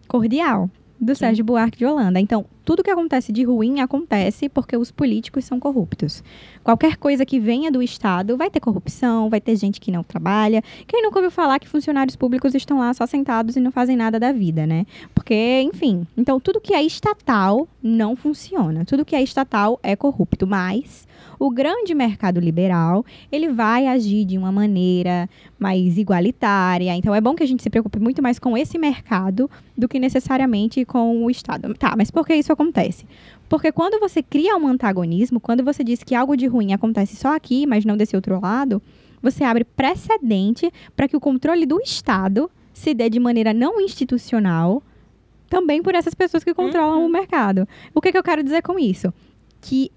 cordial do Sérgio Buarque de Holanda. Então, tudo que acontece de ruim acontece porque os políticos são corruptos. Qualquer coisa que venha do Estado vai ter corrupção, vai ter gente que não trabalha. Quem nunca ouviu falar que funcionários públicos estão lá só sentados e não fazem nada da vida, né? Porque, enfim, então tudo que é estatal não funciona. Tudo que é estatal é corrupto, mas o grande mercado liberal, ele vai agir de uma maneira mais igualitária. Então, é bom que a gente se preocupe muito mais com esse mercado do que necessariamente com o Estado. Tá, mas por que isso acontece? Porque quando você cria um antagonismo, quando você diz que algo de ruim acontece só aqui, mas não desse outro lado, você abre precedente para que o controle do Estado se dê de maneira não institucional, também por essas pessoas que controlam o mercado. O que eu quero dizer com isso? Que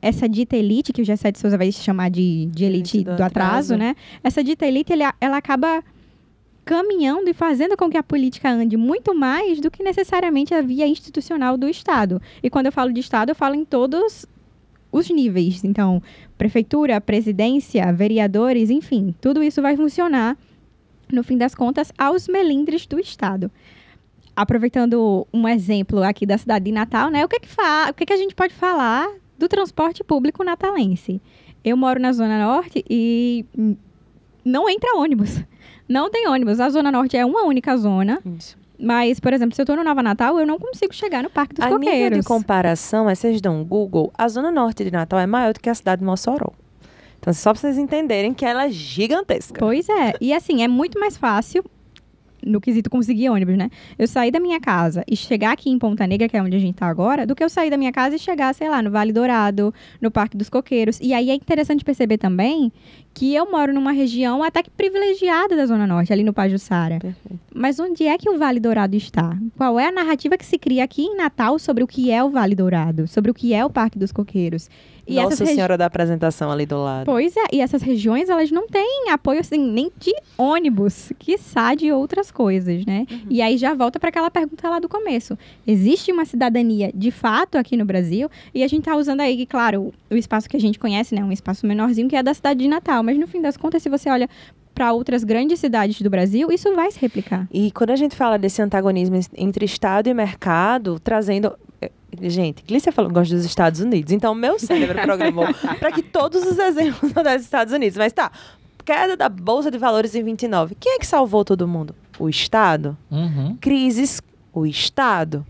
essa dita elite, que o Gessé de Souza vai chamar de elite do atraso, né? Essa dita elite, ela acaba caminhando e fazendo com que a política ande muito mais do que necessariamente a via institucional do Estado. E quando eu falo de Estado, eu falo em todos os níveis. Então, prefeitura, presidência, vereadores, enfim, tudo isso vai funcionar, no fim das contas, aos melindres do Estado. Aproveitando um exemplo aqui da cidade de Natal, né? O que a gente pode falar do transporte público natalense? Eu moro na Zona Norte e não entra ônibus. Não tem ônibus. A Zona Norte é uma única zona. Isso. Mas, por exemplo, se eu estou no Nova Natal, eu não consigo chegar no Parque dos Coqueiros. A nível de comparação, vocês dão um Google, a Zona Norte de Natal é maior do que a cidade de Mossoró. Então, só para vocês entenderem que ela é gigantesca. Pois é. E assim, é muito mais fácil no quesito conseguir ônibus, né? Eu sair da minha casa e chegar aqui em Ponta Negra, que é onde a gente tá agora, do que eu sair da minha casa e chegar, sei lá, no Vale Dourado, no Parque dos Coqueiros. E aí é interessante perceber também que eu moro numa região até que privilegiada da Zona Norte, ali no Pajuçara. Perfeito. Mas onde é que o Vale Dourado está? Qual é a narrativa que se cria aqui em Natal sobre o que é o Vale Dourado? Sobre o que é o Parque dos Coqueiros? E Nossa Senhora da Apresentação ali do lado. Pois é, e essas regiões, elas não têm apoio, assim, nem de ônibus, quiçá de outras coisas, né? E aí já volta para aquela pergunta lá do começo. Existe uma cidadania, de fato, aqui no Brasil, e a gente tá usando aí, claro, o espaço que a gente conhece, né? Um espaço menorzinho, que é da cidade de Natal. Mas, no fim das contas, se você olha para outras grandes cidades do Brasil, isso vai se replicar. E quando a gente fala desse antagonismo entre Estado e mercado, trazendo... Gente, Glícia falou que gosta dos Estados Unidos, então meu cérebro programou para que todos os exemplos são dos Estados Unidos. Mas tá, queda da Bolsa de Valores em 29. Quem é que salvou todo mundo? O Estado? Crises, o Estado.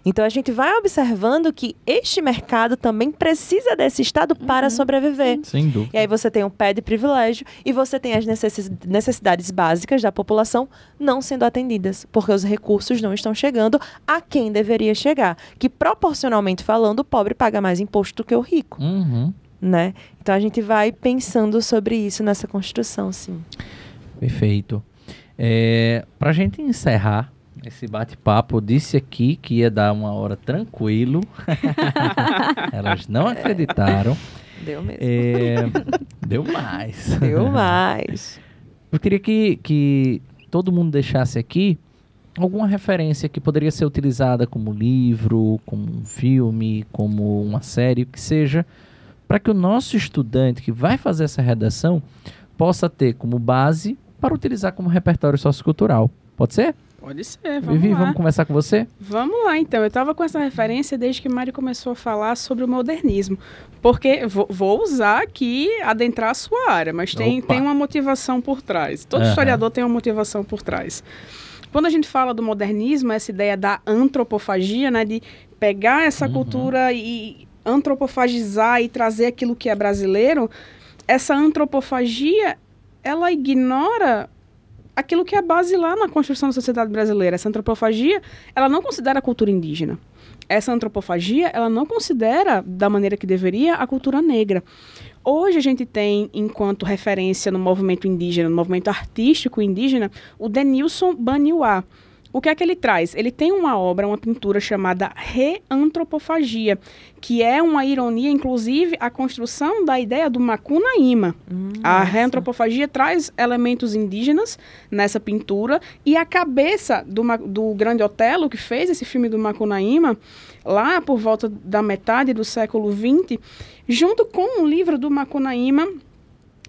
Então a gente vai observando que este mercado também precisa desse Estado para sobreviver. Sem dúvida. E aí você tem um pé de privilégio e você tem as necessidades básicas da população não sendo atendidas, porque os recursos não estão chegando a quem deveria chegar. Que proporcionalmente falando, o pobre paga mais imposto do que o rico. Né? Então a gente vai pensando sobre isso nessa construção, sim. Perfeito. Pra gente encerrar esse bate-papo, eu disse aqui que ia dar 1 hora tranquilo. Elas não acreditaram. Deu mesmo. Deu mais. Deu mais. Eu queria que todo mundo deixasse aqui alguma referência que poderia ser utilizada como livro, como um filme, como uma série, o que seja, para que o nosso estudante que vai fazer essa redação possa ter como base para utilizar como repertório sociocultural. Pode ser? Pode ser, vamos Vivi, lá. vamos conversar com você? Vamos lá, então. Eu estava com essa referência desde que Mari começou a falar sobre o modernismo. Porque vou usar aqui, adentrar a sua área, mas tem uma motivação por trás. Todo historiador tem uma motivação por trás. Quando a gente fala do modernismo, essa ideia da antropofagia, né, de pegar essa cultura e antropofagizar e trazer aquilo que é brasileiro, essa antropofagia, ela ignora aquilo que é base lá na construção da sociedade brasileira. Essa antropofagia, ela não considera a cultura indígena. Essa antropofagia, ela não considera, da maneira que deveria, a cultura negra. Hoje a gente tem, enquanto referência no movimento indígena, no movimento artístico indígena, o Denilson Baniuá. O que é que ele traz? Ele tem uma obra, uma pintura chamada Reantropofagia, que é uma ironia, inclusive, a construção da ideia do Macunaíma. A reantropofagia traz elementos indígenas nessa pintura e a cabeça do grande Otelo, que fez esse filme do Macunaíma, lá por volta da metade do século XX, junto com um livro do Macunaíma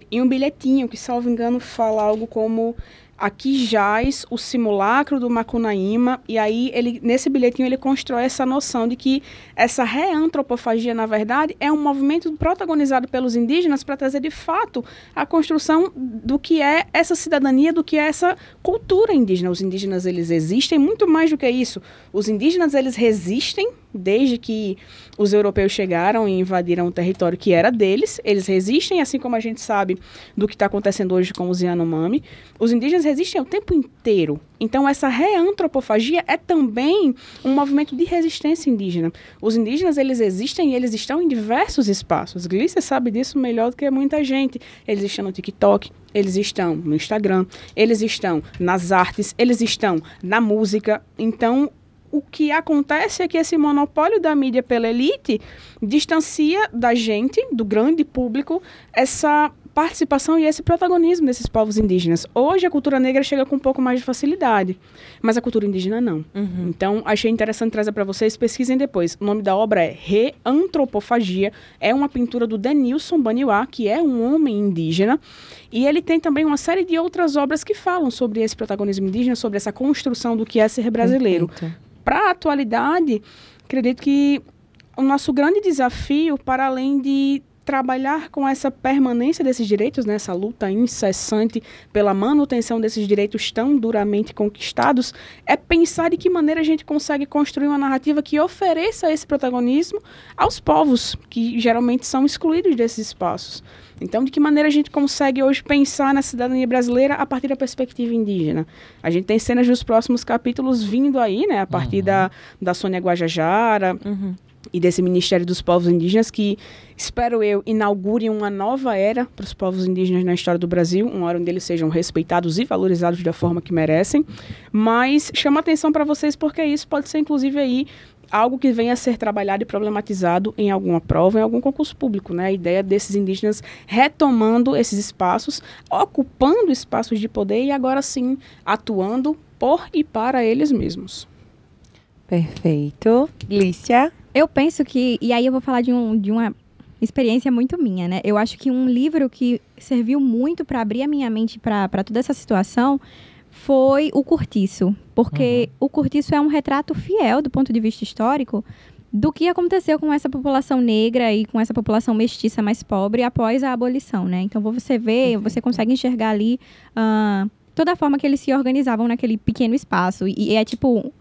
e um bilhetinho que, salvo engano, fala algo como... Aqui jaz o simulacro do Macunaíma, e aí nesse bilhetinho ele constrói essa noção de que essa reantropofagia, na verdade, é um movimento protagonizado pelos indígenas para trazer de fato a construção do que é essa cidadania, do que é essa cultura indígena. Os indígenas, eles existem muito mais do que isso. Os indígenas, eles resistem desde que os europeus chegaram e invadiram o território que era deles. Eles resistem, assim como a gente sabe do que está acontecendo hoje com os Yanomami. Os indígenas resistem o tempo inteiro. Então, essa reantropofagia é também um movimento de resistência indígena. Os indígenas, eles existem e eles estão em diversos espaços. Glícia sabe disso melhor do que muita gente. Eles estão no TikTok, eles estão no Instagram, eles estão nas artes, eles estão na música. Então, o que acontece é que esse monopólio da mídia pela elite distancia da gente, do grande público, essa participação e esse protagonismo desses povos indígenas. Hoje a cultura negra chega com um pouco mais de facilidade, mas a cultura indígena não. Então, achei interessante trazer para vocês, pesquisem depois. O nome da obra é Reantropofagia, é uma pintura do Denilson Baniuá, que é um homem indígena, e ele tem também uma série de outras obras que falam sobre esse protagonismo indígena, sobre essa construção do que é ser brasileiro. Para a atualidade, acredito que o nosso grande desafio, para além de trabalhar com essa permanência desses direitos, né, essa luta incessante pela manutenção desses direitos tão duramente conquistados, é pensar de que maneira a gente consegue construir uma narrativa que ofereça esse protagonismo aos povos, que geralmente são excluídos desses espaços. Então, de que maneira a gente consegue hoje pensar na cidadania brasileira a partir da perspectiva indígena? A gente tem cenas dos próximos capítulos vindo aí, né, a partir da Sônia Guajajara, e desse Ministério dos Povos Indígenas, que, espero eu, inaugure uma nova era para os povos indígenas na história do Brasil, uma era onde eles sejam respeitados e valorizados da forma que merecem. Mas chama atenção para vocês porque isso pode ser, inclusive, aí algo que venha a ser trabalhado e problematizado em alguma prova, em algum concurso público, né? A ideia desses indígenas retomando esses espaços, ocupando espaços de poder e agora sim atuando por e para eles mesmos. Perfeito. Glícia? Eu penso que, e aí eu vou falar de uma experiência muito minha, né? Eu acho que um livro que serviu muito para abrir a minha mente para toda essa situação foi O Cortiço. Porque O Cortiço é um retrato fiel, do ponto de vista histórico, do que aconteceu com essa população negra e com essa população mestiça mais pobre após a abolição, né? Então, você vê, você consegue enxergar ali toda a forma que eles se organizavam naquele pequeno espaço. E é tipo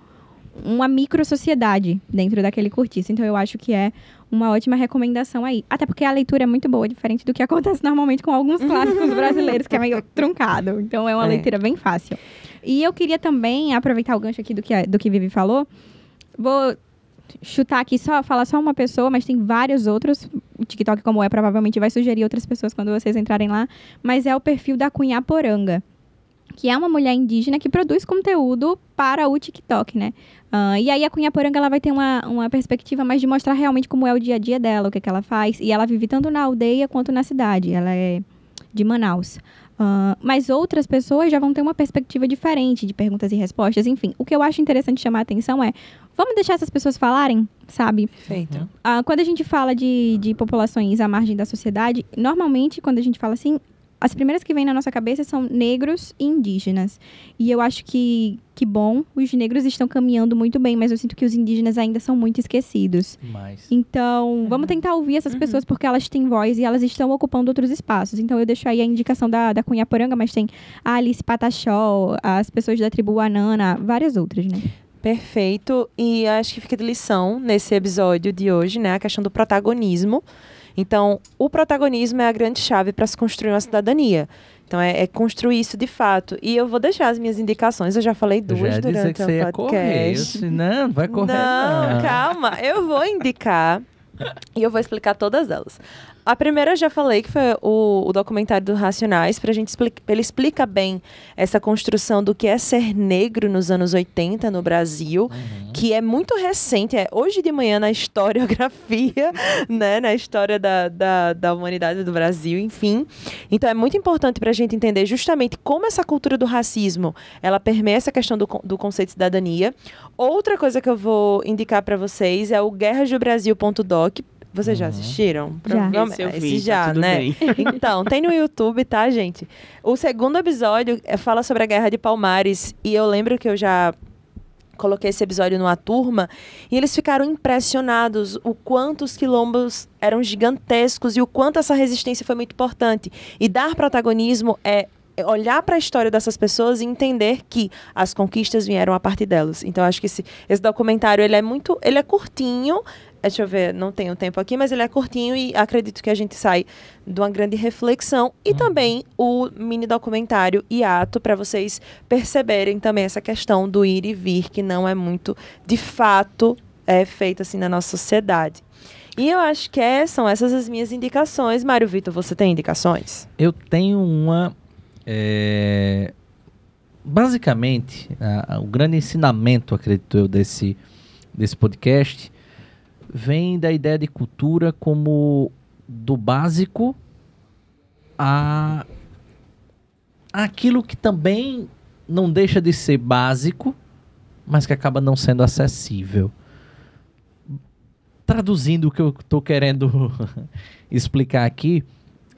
uma micro-sociedade dentro daquele cortiço. Então, eu acho que é uma ótima recomendação aí. Até porque a leitura é muito boa, diferente do que acontece normalmente com alguns clássicos brasileiros, que é meio truncado. Então, é uma leitura bem fácil. E eu queria também aproveitar o gancho aqui do que Vivi falou. Vou chutar aqui, falar só uma pessoa, mas tem vários outros. O TikTok, como provavelmente vai sugerir outras pessoas quando vocês entrarem lá. Mas é o perfil da Cunhaporanga, que é uma mulher indígena que produz conteúdo para o TikTok, né? E aí a Cunhaporanga, ela vai ter uma perspectiva mais de mostrar realmente como é o dia a dia dela, o que ela faz. E ela vive tanto na aldeia quanto na cidade. Ela é de Manaus. Mas outras pessoas já vão ter uma perspectiva diferente de perguntas e respostas. Enfim, o que eu acho interessante chamar a atenção é, vamos deixar essas pessoas falarem, sabe? Perfeito. Quando a gente fala de populações à margem da sociedade, normalmente, quando a gente fala assim, as primeiras que vêm na nossa cabeça são negros e indígenas. E eu acho que bom, os negros estão caminhando muito bem, mas eu sinto que os indígenas ainda são muito esquecidos. Então, vamos tentar ouvir essas pessoas, porque elas têm voz e elas estão ocupando outros espaços. Então, eu deixo aí a indicação da Cunhaporanga, mas tem a Alice Pataxó, as pessoas da tribo Anana, várias outras, né? Perfeito. E acho que fica de lição nesse episódio de hoje, né? A questão do protagonismo. Então, o protagonismo é a grande chave para se construir uma cidadania. Então, é construir isso de fato. E eu vou deixar as minhas indicações. Eu já falei duas durante o podcast. Não, vai correr. Não, calma. Eu vou indicar e eu vou explicar todas elas. A primeira eu já falei, que foi o documentário do Racionais, pra gente ele explica bem essa construção do que é ser negro nos anos 80 no Brasil, que é muito recente, hoje de manhã na historiografia, né, na história da humanidade do Brasil, enfim. Então é muito importante pra gente entender justamente como essa cultura do racismo, ela permeia essa questão do conceito de cidadania. Outra coisa que eu vou indicar pra vocês é o guerrasdobrasil.doc. Vocês já assistiram? Esse eu vi, já, tá, né? bem. Então, tem no YouTube, tá, gente? O segundo episódio fala sobre a Guerra de Palmares. E eu lembro que eu já coloquei esse episódio numa turma e eles ficaram impressionados o quanto os quilombos eram gigantescos e o quanto essa resistência foi muito importante. E dar protagonismo é olhar para a história dessas pessoas e entender que as conquistas vieram a partir delas. Então, acho que esse documentário, ele é curtinho. Deixa eu ver, não tenho tempo aqui, mas ele é curtinho e acredito que a gente sai de uma grande reflexão. E também o mini documentário Hiato, para vocês perceberem também essa questão do ir e vir, que não é muito, de fato, feito assim na nossa sociedade. E eu acho que são essas as minhas indicações. Mário Vitor, você tem indicações? Eu tenho uma... Basicamente, o grande ensinamento, acredito eu, desse podcast vem da ideia de cultura como do básico a aquilo que também não deixa de ser básico, mas que acaba não sendo acessível. Traduzindo o que eu estou querendo explicar aqui,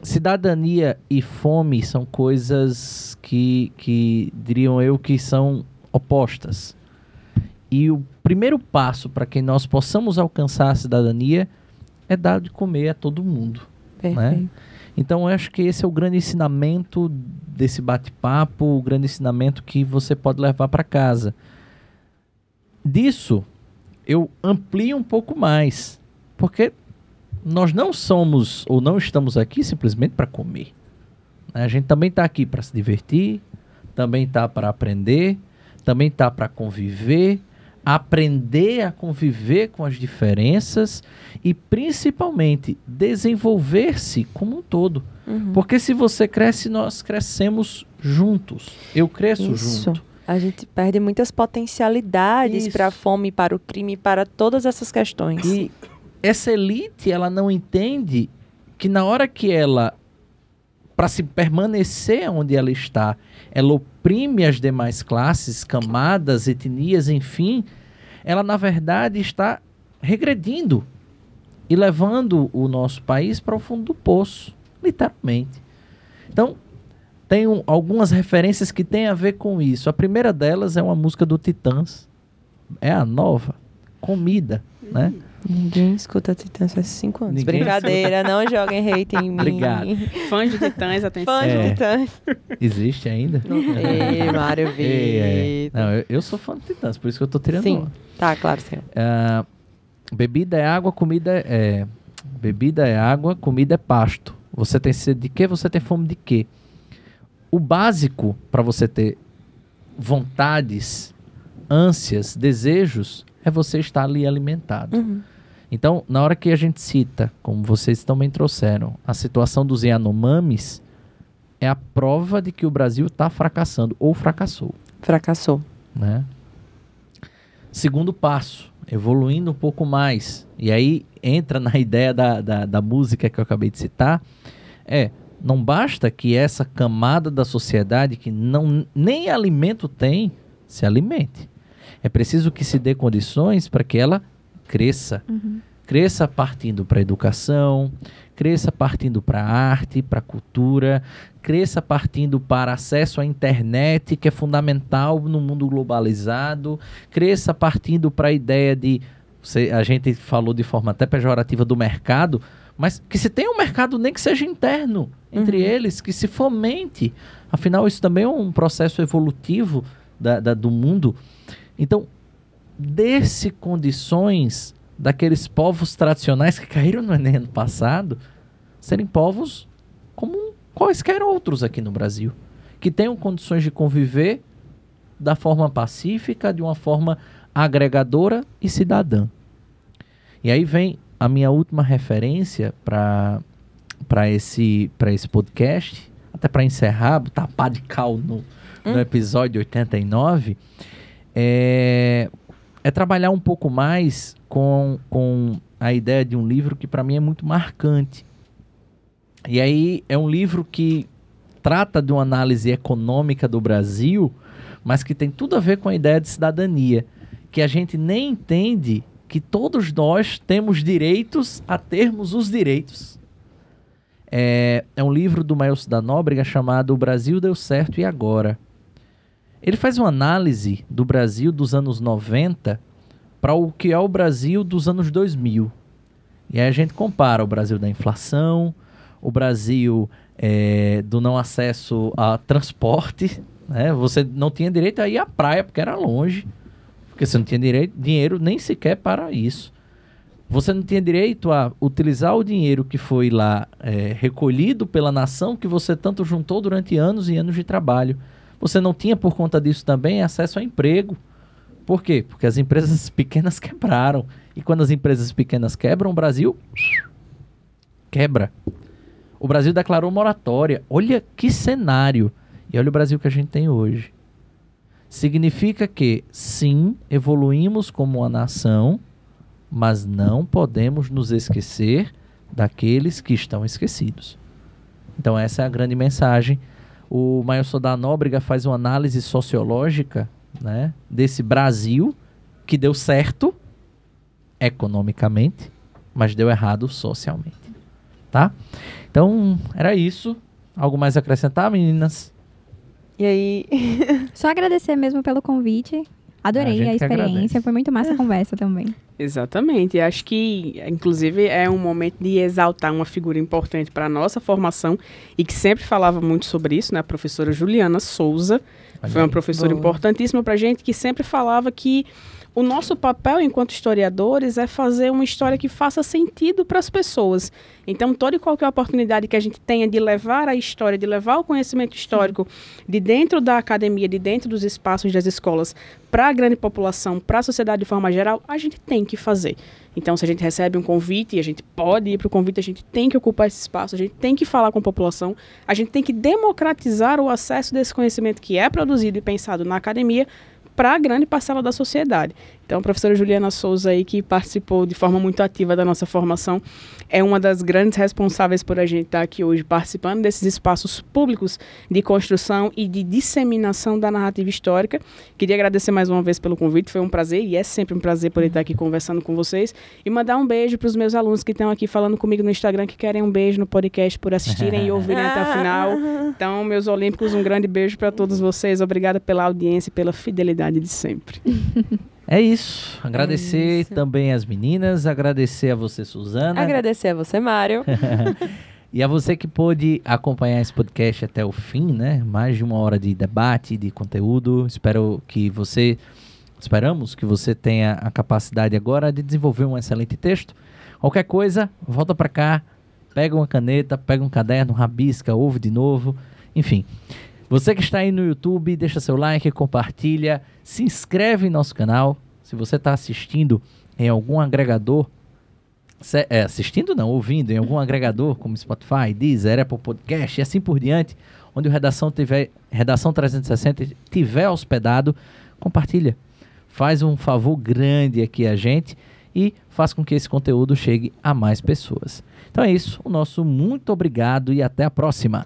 cidadania e fome são coisas que diriam eu que são opostas. E o primeiro passo para que nós possamos alcançar a cidadania é dar de comer a todo mundo. né? Então, eu acho que esse é o grande ensinamento desse bate-papo, o grande ensinamento que você pode levar para casa. Disso, eu amplio um pouco mais, porque nós não somos ou não estamos aqui simplesmente para comer. A gente também está aqui para se divertir, também está para aprender, também está para conviver, aprender a conviver com as diferenças e principalmente desenvolver-se como um todo. Porque se você cresce, nós crescemos juntos. Eu cresço junto. A gente perde muitas potencialidades para a fome, para o crime, para todas essas questões. E essa elite, ela não entende que na hora que ela, para se permanecer onde ela está, ela oprime as demais classes, camadas, etnias, enfim, ela na verdade está regredindo e levando o nosso país para o fundo do poço, literalmente. Então, tem algumas referências que têm a ver com isso. A primeira delas é uma música do Titãs, é a nova, Comida, né? Ninguém escuta Titãs faz 5 anos. Ninguém Brincadeira, não joguem hate em mim. Obrigado. Fãs de Titãs, atenção. Fã de Titãs. Existe ainda? Ei, Mário Vitor. Não, eu sou fã do Titãs, por isso que eu tô tirando. Sim, tá, claro, senhor. Bebida é água, comida é... Bebida é água, comida é pasto. Você tem sede de quê? Você tem fome de quê? O básico para você ter vontades, ânsias, desejos, é você estar ali alimentado. Então, na hora que a gente cita, como vocês também trouxeram, a situação dos Yanomamis, é a prova de que o Brasil está fracassando, ou fracassou. Fracassou. Né? Segundo passo, evoluindo um pouco mais, e aí entra na ideia da música que eu acabei de citar, não basta que essa camada da sociedade que nem alimento tem, se alimente. É preciso que se dê condições para que ela cresça. Cresça partindo para a educação, cresça partindo para a arte, para a cultura, cresça partindo para acesso à internet, que é fundamental no mundo globalizado, cresça partindo para a ideia de, a gente falou de forma até pejorativa do mercado, mas que se tenha um mercado nem que seja interno entre eles, que se fomente. Afinal, isso também é um processo evolutivo do mundo. Então, dê-se condições daqueles povos tradicionais que caíram no Enem ano passado serem povos como quaisquer outros aqui no Brasil, que tenham condições de conviver da forma pacífica, de uma forma agregadora e cidadã. E aí vem a minha última referência para esse podcast, até para encerrar, tapar de cal no episódio 89, é trabalhar um pouco mais com a ideia de um livro que para mim é muito marcante. E aí é um livro que trata de uma análise econômica do Brasil, mas que tem tudo a ver com a ideia de cidadania, que a gente nem entende que todos nós temos direitos a termos os direitos. É um livro do Maelso da Nóbrega chamado O Brasil Deu Certo e Agora. Ele faz uma análise do Brasil dos anos 90 para o que é o Brasil dos anos 2000. E aí a gente compara o Brasil da inflação, o Brasil do não acesso a transporte, né? Você não tinha direito a ir à praia porque era longe, porque você não tinha dinheiro nem sequer para isso. Você não tinha direito a utilizar o dinheiro que foi lá recolhido pela nação que você tanto juntou durante anos e anos de trabalho. Você não tinha, por conta disso também, acesso a emprego. Por quê? Porque as empresas pequenas quebraram. E quando as empresas pequenas quebram, o Brasil quebra. O Brasil declarou moratória. Olha que cenário. E olha o Brasil que a gente tem hoje. Significa que, sim, evoluímos como uma nação, mas não podemos nos esquecer daqueles que estão esquecidos. Então essa é a grande mensagem. O Maelso da Nóbrega faz uma análise sociológica, né, desse Brasil que deu certo economicamente, mas deu errado socialmente. Tá? Então, era isso. Algo mais a acrescentar, meninas? E aí? Só agradecer mesmo pelo convite. Adorei a gente que agradece. experiência, foi muito massa a conversa também. Exatamente. E acho que, inclusive, é um momento de exaltar uma figura importante para a nossa formação e que sempre falava muito sobre isso, né? A professora Juliana Souza. Foi uma professora importantíssima para a gente, que sempre falava que o nosso papel enquanto historiadores é fazer uma história que faça sentido para as pessoas. Então, toda e qualquer oportunidade que a gente tenha de levar a história, de levar o conhecimento histórico de dentro da academia, de dentro dos espaços das escolas, para a grande população, para a sociedade de forma geral, a gente tem que fazer. Então, se a gente recebe um convite, e a gente pode ir para o convite, a gente tem que ocupar esse espaço, a gente tem que falar com a população, a gente tem que democratizar o acesso desse conhecimento que é produzido e pensado na academia para a grande parcela da sociedade. Então, a professora Juliana Souza, aí, que participou de forma muito ativa da nossa formação, é uma das grandes responsáveis por a gente estar aqui hoje participando desses espaços públicos de construção e de disseminação da narrativa histórica. Queria agradecer mais uma vez pelo convite, foi um prazer e é sempre um prazer poder estar aqui conversando com vocês e mandar um beijo para os meus alunos que estão aqui falando comigo no Instagram, que querem um beijo no podcast por assistirem e ouvirem até o final. Então, meus olímpicos, um grande beijo para todos vocês. Obrigada pela audiência e pela fidelidade de sempre. É isso. Agradecer também as meninas, agradecer a você, Suzana. Agradecer a você, Mário. E a você que pôde acompanhar esse podcast até o fim, né? Mais de 1 hora de debate, de conteúdo. Esperamos que você tenha a capacidade agora de desenvolver um excelente texto. Qualquer coisa, volta para cá, pega uma caneta, pega um caderno, rabisca, ouve de novo, enfim. Você que está aí no YouTube, deixa seu like, compartilha, se inscreve em nosso canal. Se você está assistindo em algum agregador, ouvindo em algum agregador como Spotify, Deezer, Apple Podcast e assim por diante, onde o Redação 360 estiver hospedado, compartilha. Faz um favor grande aqui a gente e faz com que esse conteúdo chegue a mais pessoas. Então é isso, o nosso muito obrigado e até a próxima.